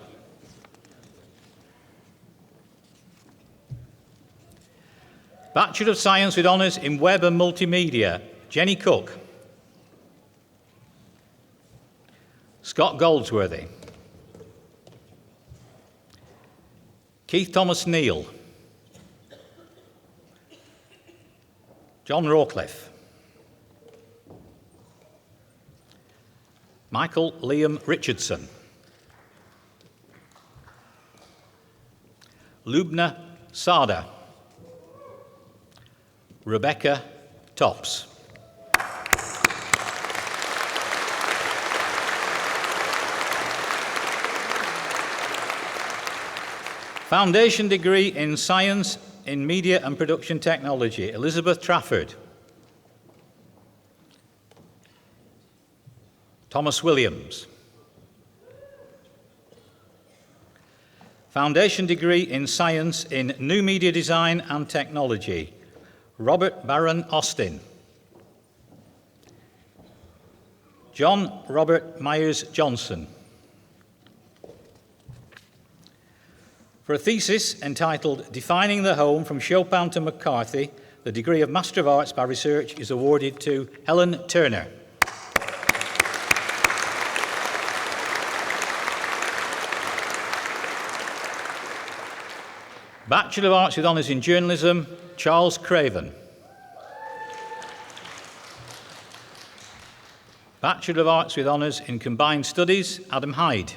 Bachelor of Science with honours in Web and Multimedia, Jenny Cook. Scott Goldsworthy. Keith Thomas Neal. John Rawcliffe. Michael Liam Richardson. Lubna Sada. Rebecca Tops. Foundation degree in Science in Media and Production Technology, Elizabeth Trafford. Thomas Williams. Foundation degree in Science in New Media Design and Technology, Robert Barron Austin. John Robert Myers Johnson. For a thesis entitled Defining the Home from Chopin to McCarthy, the degree of Master of Arts by Research is awarded to Helen Turner. Bachelor of Arts with honours in Journalism, Charles Craven. Bachelor of Arts with Honours in Combined Studies, Adam Hyde.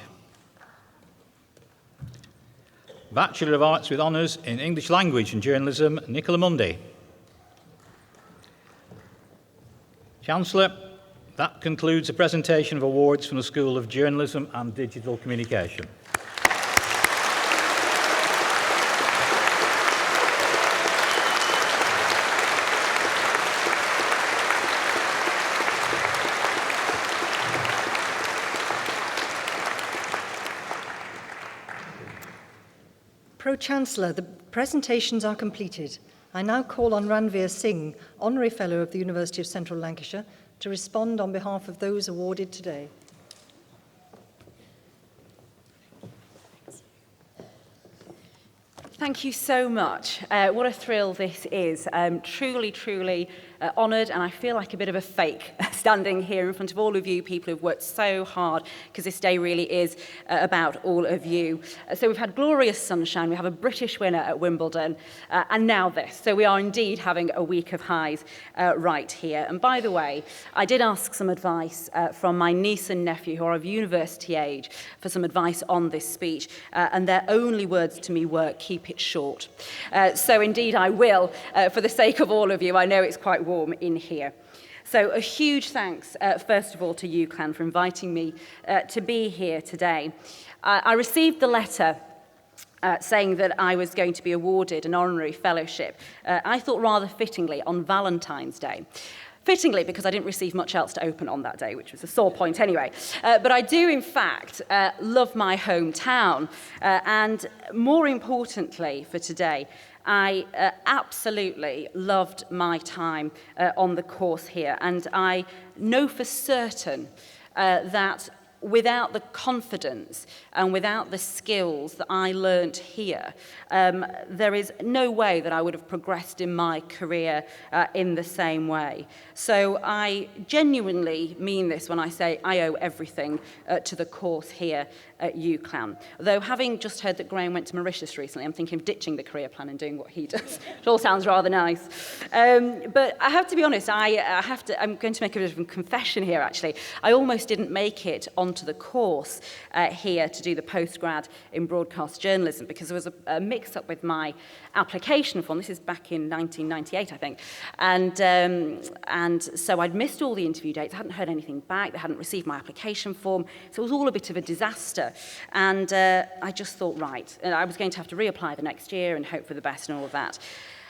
Bachelor of Arts with Honours in English Language and Journalism, Nicola Mundy. Chancellor, that concludes the presentation of awards from the School of Journalism and Digital Communication. Pro-Chancellor, the presentations are completed. I now call on Ranveer Singh, Honorary Fellow of the University of Central Lancashire, to respond on behalf of those awarded today. Thank you so much. What a thrill this is. Truly honoured, and I feel like a bit of a fake standing here in front of all of you, people who've worked so hard, because this day really is about all of you. So we've had glorious sunshine, we have a British winner at Wimbledon, and now this. So we are indeed having a week of highs right here. And by the way, I did ask some advice from my niece and nephew, who are of university age, for some advice on this speech, and their only words to me were, keep it short. So indeed I will, for the sake of all of you. I know it's quite warm in here. So a huge thanks, first of all, to UCLan for inviting me to be here today. I received the letter saying that I was going to be awarded an honorary fellowship, I thought rather fittingly, on Valentine's Day. Fittingly, because I didn't receive much else to open on that day, which was a sore point anyway. But I do, in fact, love my hometown. And more importantly for today, I absolutely loved my time on the course here. And I know for certain that without the confidence and without the skills that I learnt here, there is no way that I would have progressed in my career in the same way. So I genuinely mean this when I say I owe everything to the course here at UCLan. Though having just heard that Graham went to Mauritius recently, I'm thinking of ditching the career plan and doing what he does, which all sounds rather nice. But I have to be honest, I'm going to make a bit of a confession here actually. I almost didn't make it onto the course here to do the postgrad in broadcast journalism because there was a mix-up with my application form. This is back in 1998, I think. And so I'd missed all the interview dates. I hadn't heard anything back. They hadn't received my application form. So it was all a bit of a disaster. And I just thought, right, I was going to have to reapply the next year and hope for the best and all of that.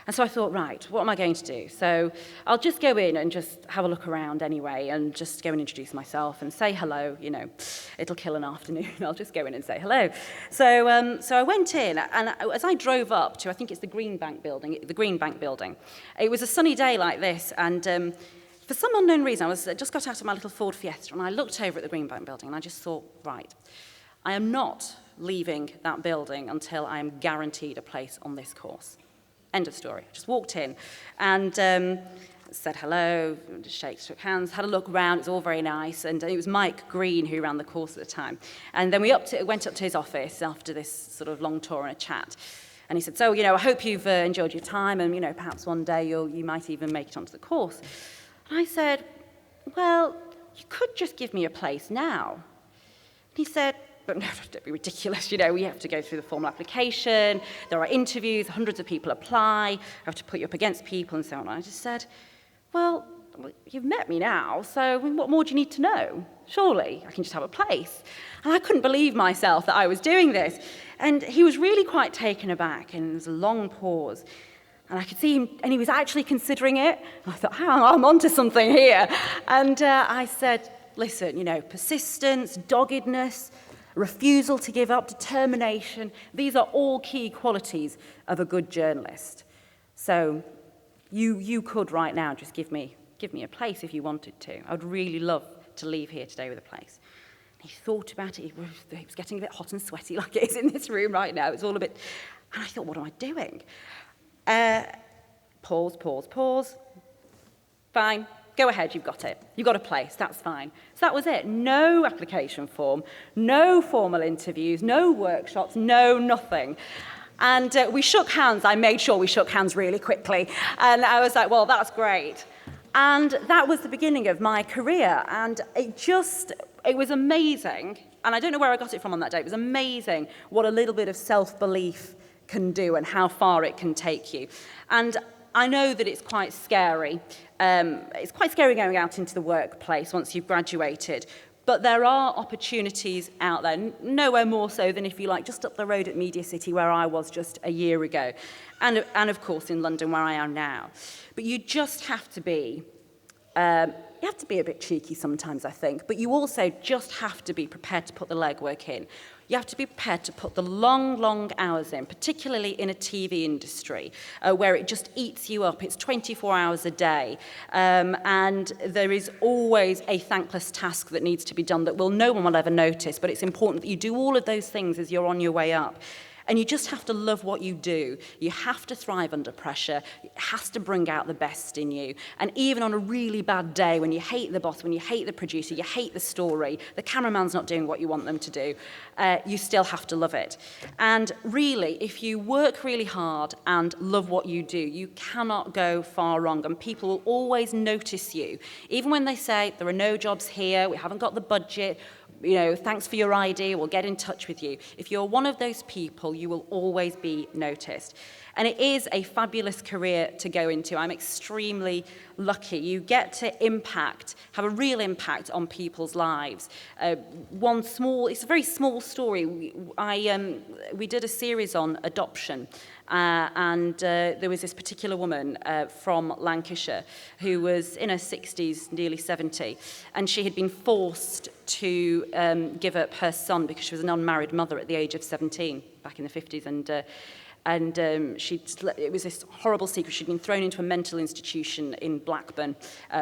And so I thought, right, what am I going to do? So I'll just go in and just have a look around anyway and just go and introduce myself and say hello. You know, it'll kill an afternoon. I'll just go in and say hello. So I went in, and as I drove up to, I think it's the Green Bank building, it was a sunny day like this, and for some unknown reason, I just got out of my little Ford Fiesta, and I looked over at the Green Bank building, and I just thought, right, I am not leaving that building until I am guaranteed a place on this course. End of story. Just walked in and said hello, shook hands, had a look around. It was all very nice. And it was Mike Green who ran the course at the time. And then we went up to his office after this sort of long tour and a chat. And he said, so, you know, I hope you've enjoyed your time and, you know, perhaps one day you might even make it onto the course. And I said, well, you could just give me a place now. And he said, but no, don't be ridiculous, you know, we have to go through the formal application, there are interviews, hundreds of people apply, I have to put you up against people and so on. And I just said, well, you've met me now, so what more do you need to know? Surely I can just have a place. And I couldn't believe myself that I was doing this. And he was really quite taken aback, and there was a long pause. And I could see him, and he was actually considering it. And I thought, hang on, I'm onto something here. And I said, listen, you know, persistence, doggedness, refusal to give up, determination, these are all key qualities of a good journalist. So you could right now just give me a place if you wanted to. I would really love to leave here today with a place. And he thought about it. He was getting a bit hot and sweaty like it is in this room right now. It's all a bit... And I thought, what am I doing? Pause. Fine. Go ahead, you've got it. You've got a place, that's fine. So that was it. No application form, no formal interviews, no workshops, no nothing. And we shook hands. I made sure we shook hands really quickly. And I was like, well, that's great. And that was the beginning of my career. And it was amazing. And I don't know where I got it from on that day. It was amazing what a little bit of self-belief can do and how far it can take you. And I know that it's quite scary. It's quite scary going out into the workplace once you've graduated. But there are opportunities out there, nowhere more so than, if you like, just up the road at Media City, where I was just a year ago. And of course, in London, where I am now. But you just have to be, you have to be a bit cheeky sometimes, I think. But you also just have to be prepared to put the legwork in. You have to be prepared to put the long, long hours in, particularly in a TV industry, where it just eats you up. It's 24 hours a day. And there is always a thankless task that needs to be done that no one will ever notice. But it's important that you do all of those things as you're on your way up. And you just have to love what you do. You have to thrive under pressure. It has to bring out the best in you. And even on a really bad day, when you hate the boss, when you hate the producer, you hate the story, the cameraman's not doing what you want them to do, you still have to love it. And really, if you work really hard and love what you do, you cannot go far wrong. And people will always notice you. Even when they say, there are no jobs here, we haven't got the budget, thanks for your ID, we'll get in touch with you. If you're one of those people, you will always be noticed. And it is a fabulous career to go into. I'm extremely lucky. You get to have a real impact on people's lives. It's a very small story. We did a series on adoption. And there was this particular woman from Lancashire who was in her 60s, nearly 70, and she had been forced to give up her son because she was an unmarried mother at the age of 17 back in the 50s, and it was this horrible secret. She'd been thrown into a mental institution in Blackburn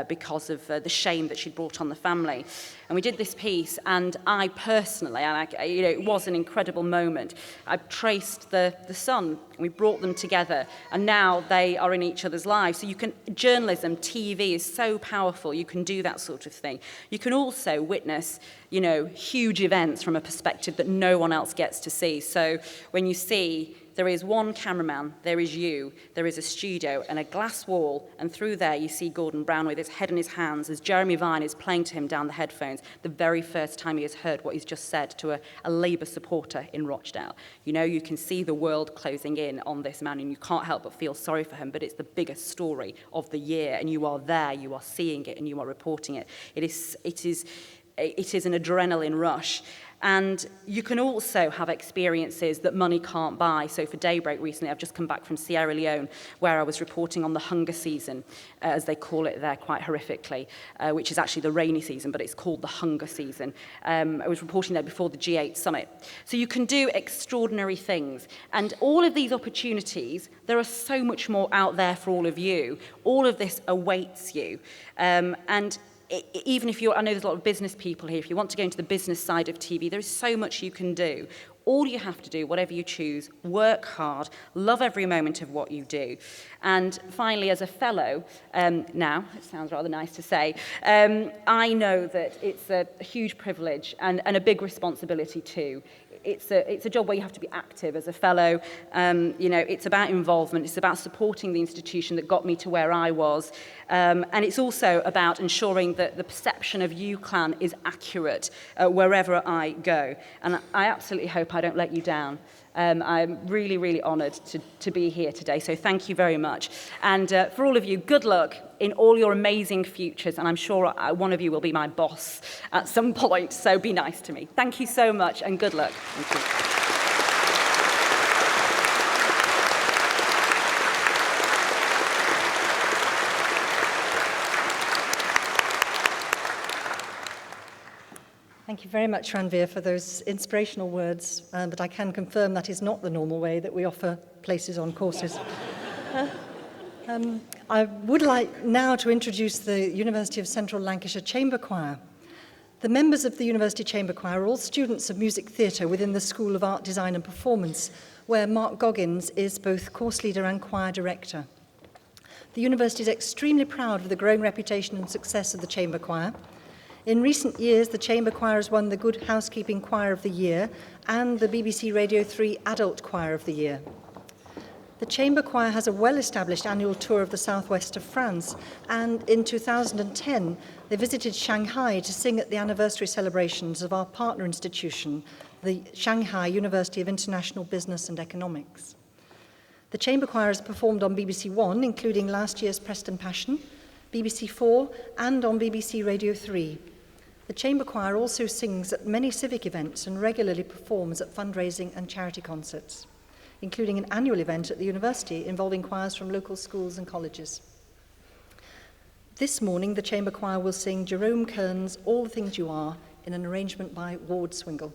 because of the shame that she'd brought on the family. And we did this piece, and I personally, it was an incredible moment. I traced the son, and we brought them together, and now they are in each other's lives. So journalism, TV is so powerful. You can do that sort of thing. You can also witness, huge events from a perspective that no one else gets to see. So when you see there is one cameraman, there is you, there is a studio and a glass wall, and through there you see Gordon Brown with his head in his hands as Jeremy Vine is playing to him down the headphones, the very first time he has heard what he's just said to a Labour supporter in Rochdale. You can see the world closing in on this man, and you can't help but feel sorry for him, but it's the biggest story of the year, and you are there, you are seeing it, and you are reporting it. It is an adrenaline rush. And you can also have experiences that money can't buy. So for Daybreak recently, I've just come back from Sierra Leone, where I was reporting on the hunger season, as they call it there quite horrifically, which is actually the rainy season, but it's called the hunger season. I was reporting there before the G8 summit. So you can do extraordinary things. And all of these opportunities, there are so much more out there for all of you. All of this awaits you. Even if I know there's a lot of business people here, if you want to go into the business side of TV, there is so much you can do. All you have to do, whatever you choose, work hard, love every moment of what you do. And finally, as a fellow, now, it sounds rather nice to say, I know that it's a huge privilege and a big responsibility too. It's a job where you have to be active as a fellow. It's about involvement. It's about supporting the institution that got me to where I was. And it's also about ensuring that the perception of UCLan is accurate wherever I go. And I absolutely hope I don't let you down. I'm really, really honoured to be here today. So thank you very much. And for all of you, good luck in all your amazing futures. And I'm sure one of you will be my boss at some point. So be nice to me. Thank you so much and good luck. Thank you. Thank you very much, Ranveer, for those inspirational words, but I can confirm that is not the normal way that we offer places on courses. I would like now to introduce the University of Central Lancashire Chamber Choir. The members of the University Chamber Choir are all students of music theatre within the School of Art, Design and Performance, where Mark Goggins is both course leader and choir director. The university is extremely proud of the growing reputation and success of the Chamber Choir. In recent years, the Chamber Choir has won the Good Housekeeping Choir of the Year and the BBC Radio 3 Adult Choir of the Year. The Chamber Choir has a well-established annual tour of the southwest of France, and in 2010, they visited Shanghai to sing at the anniversary celebrations of our partner institution, the Shanghai University of International Business and Economics. The Chamber Choir has performed on BBC One, including last year's Preston Passion, BBC 4, and on BBC Radio 3. The Chamber Choir also sings at many civic events and regularly performs at fundraising and charity concerts, including an annual event at the university involving choirs from local schools and colleges. This morning, the Chamber Choir will sing Jerome Kern's All the Things You Are in an arrangement by Ward Swingle.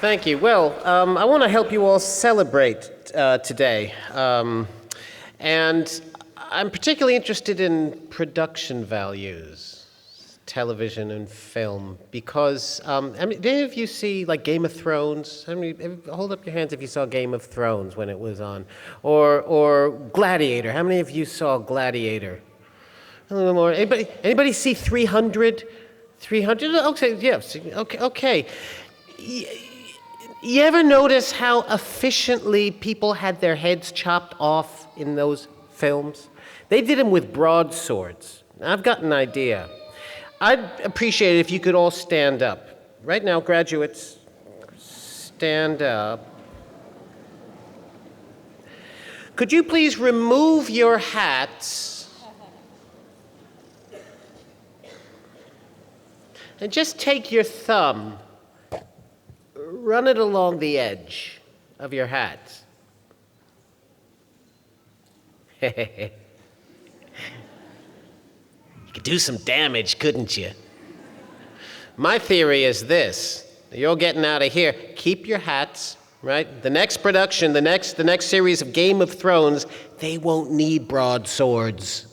Thank you. Well, I want to help you all celebrate today. And I'm particularly interested in production values, television and film, because did any of you see like Game of Thrones? Hold up your hands if you saw Game of Thrones when it was on, or Gladiator. How many of you saw Gladiator? A little more. Anybody see 300? 300? Okay, yes. Okay. You ever notice how efficiently people had their heads chopped off in those films? They did them with broadswords. I've got an idea. I'd appreciate it if you could all stand up. Right now, graduates, stand up. Could you please remove your hats and just take your thumb, run it along the edge of your hats. You could do some damage, couldn't you? My theory is this. You're getting out of here. Keep your hats, right? The next production, the next series of Game of Thrones, they won't need broadswords.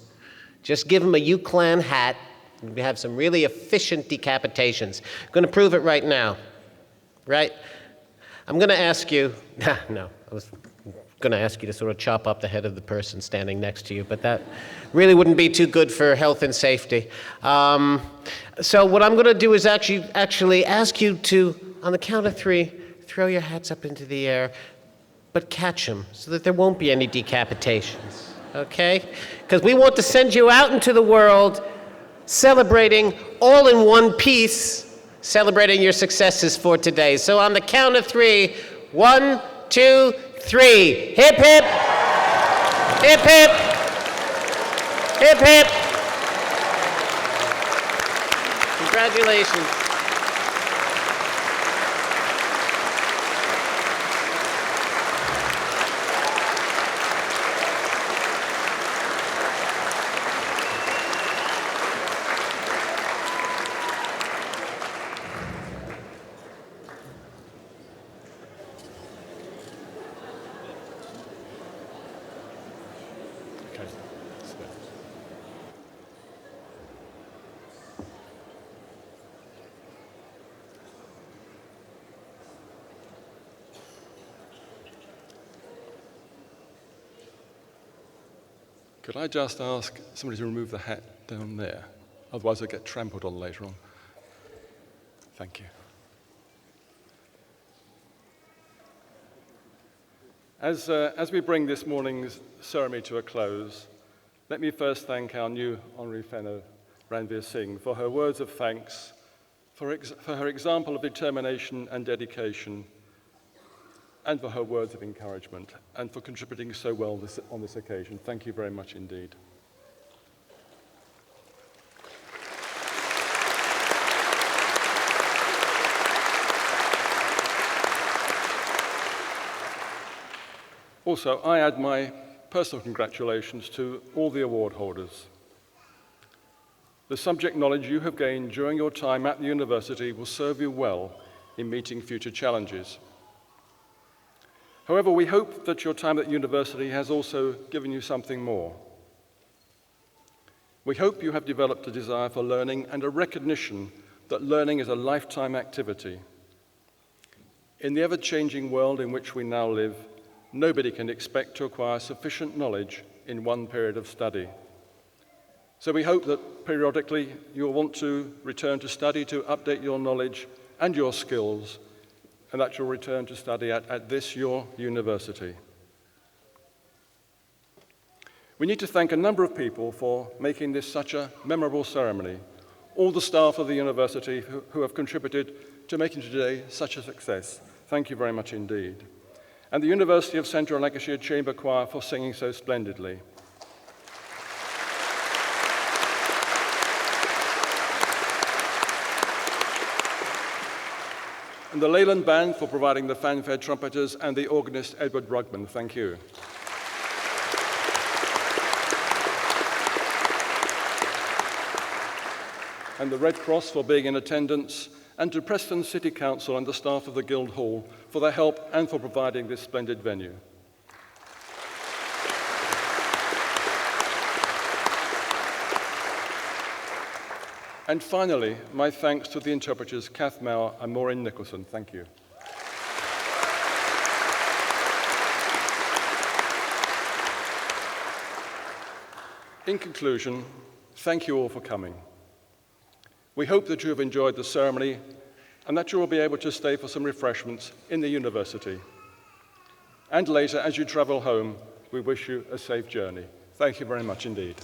Just give them a UCLan hat. We have some really efficient decapitations. I'm going to prove it right now, right? I'm going to ask you, no, I was going to ask you to sort of chop up the head of the person standing next to you, but that really wouldn't be too good for health and safety. So what I'm going to do is actually ask you to, on the count of 3, throw your hats up into the air, but catch them so that there won't be any decapitations, okay? Because we want to send you out into the world celebrating all in one piece, celebrating your successes for today. So on the count of 3, 1, 2, 3. Hip, hip. Hip, hip. Hip, hip. Congratulations. Could I just ask somebody to remove the hat down there? Otherwise I'll get trampled on later on. Thank you. As we bring this morning's ceremony to a close, let me first thank our new Honorary Fellow, Ranveer Singh, for her words of thanks, for her example of determination and dedication, and for her words of encouragement, and for contributing so well on this occasion. Thank you very much indeed. Also, I add my personal congratulations to all the award holders. The subject knowledge you have gained during your time at the university will serve you well in meeting future challenges. However, we hope that your time at university has also given you something more. We hope you have developed a desire for learning and a recognition that learning is a lifetime activity. In the ever-changing world in which we now live, nobody can expect to acquire sufficient knowledge in one period of study. So we hope that periodically you'll want to return to study to update your knowledge and your skills, and that you'll return to study at this, your university. We need to thank a number of people for making this such a memorable ceremony, all the staff of the university who have contributed to making today such a success. Thank you very much indeed. And the University of Central Lancashire Chamber Choir for singing so splendidly. And the Leyland Band for providing the fanfare trumpeters and the organist Edward Rugman. Thank you. And the Red Cross for being in attendance, and to Preston City Council and the staff of the Guildhall for their help and for providing this splendid venue. And finally, my thanks to the interpreters Kath Mauer and Maureen Nicholson. Thank you. In conclusion, thank you all for coming. We hope that you have enjoyed the ceremony and that you will be able to stay for some refreshments in the university. And later, as you travel home, we wish you a safe journey. Thank you very much indeed.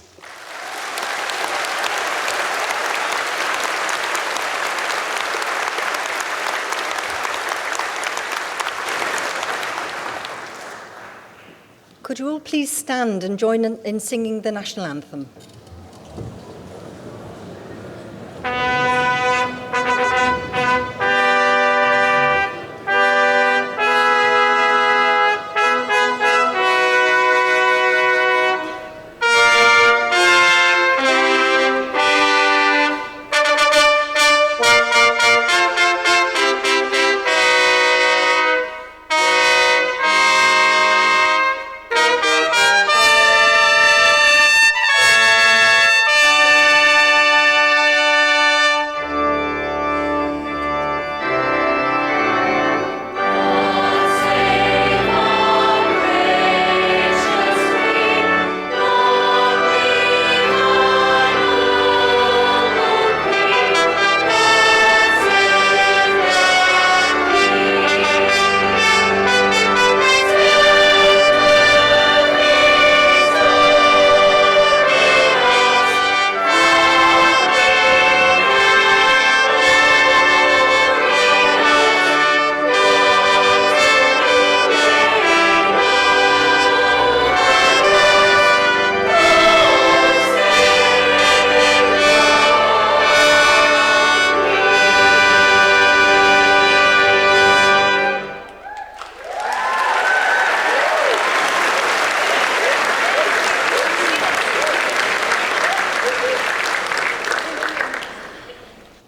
Could you all please stand and join in singing the national anthem?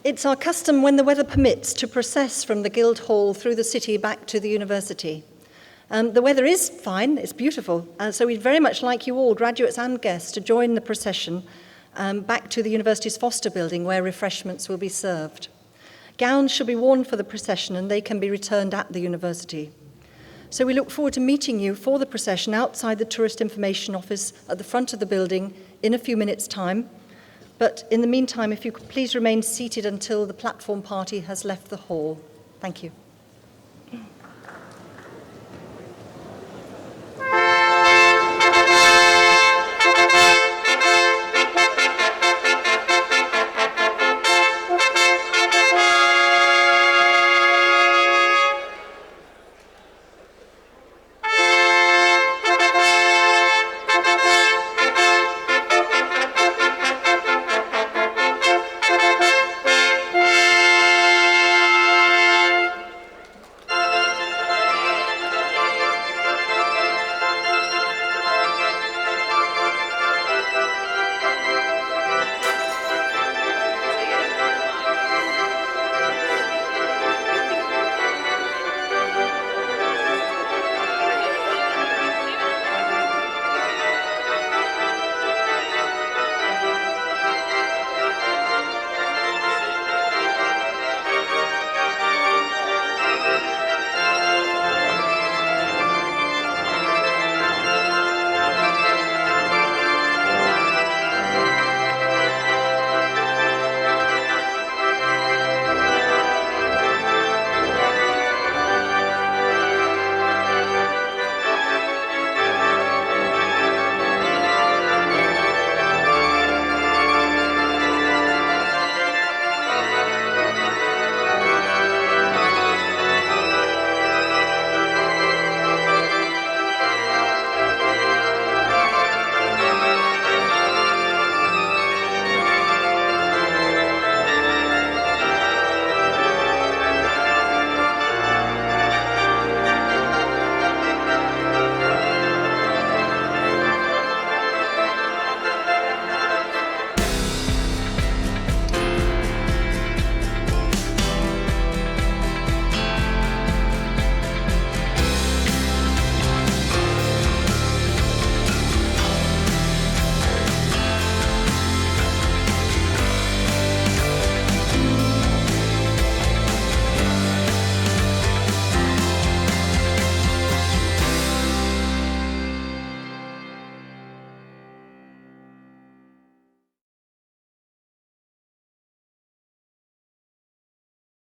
It's our custom, when the weather permits, to process from the Guildhall through the city back to the university. The weather is fine, it's beautiful, so we'd very much like you all, graduates and guests, to join the procession back to the university's Foster building, where refreshments will be served. Gowns should be worn for the procession and they can be returned at the university. So we look forward to meeting you for the procession outside the Tourist Information Office at the front of the building in a few minutes' time. But in the meantime, if you could please remain seated until the platform party has left the hall. Thank you.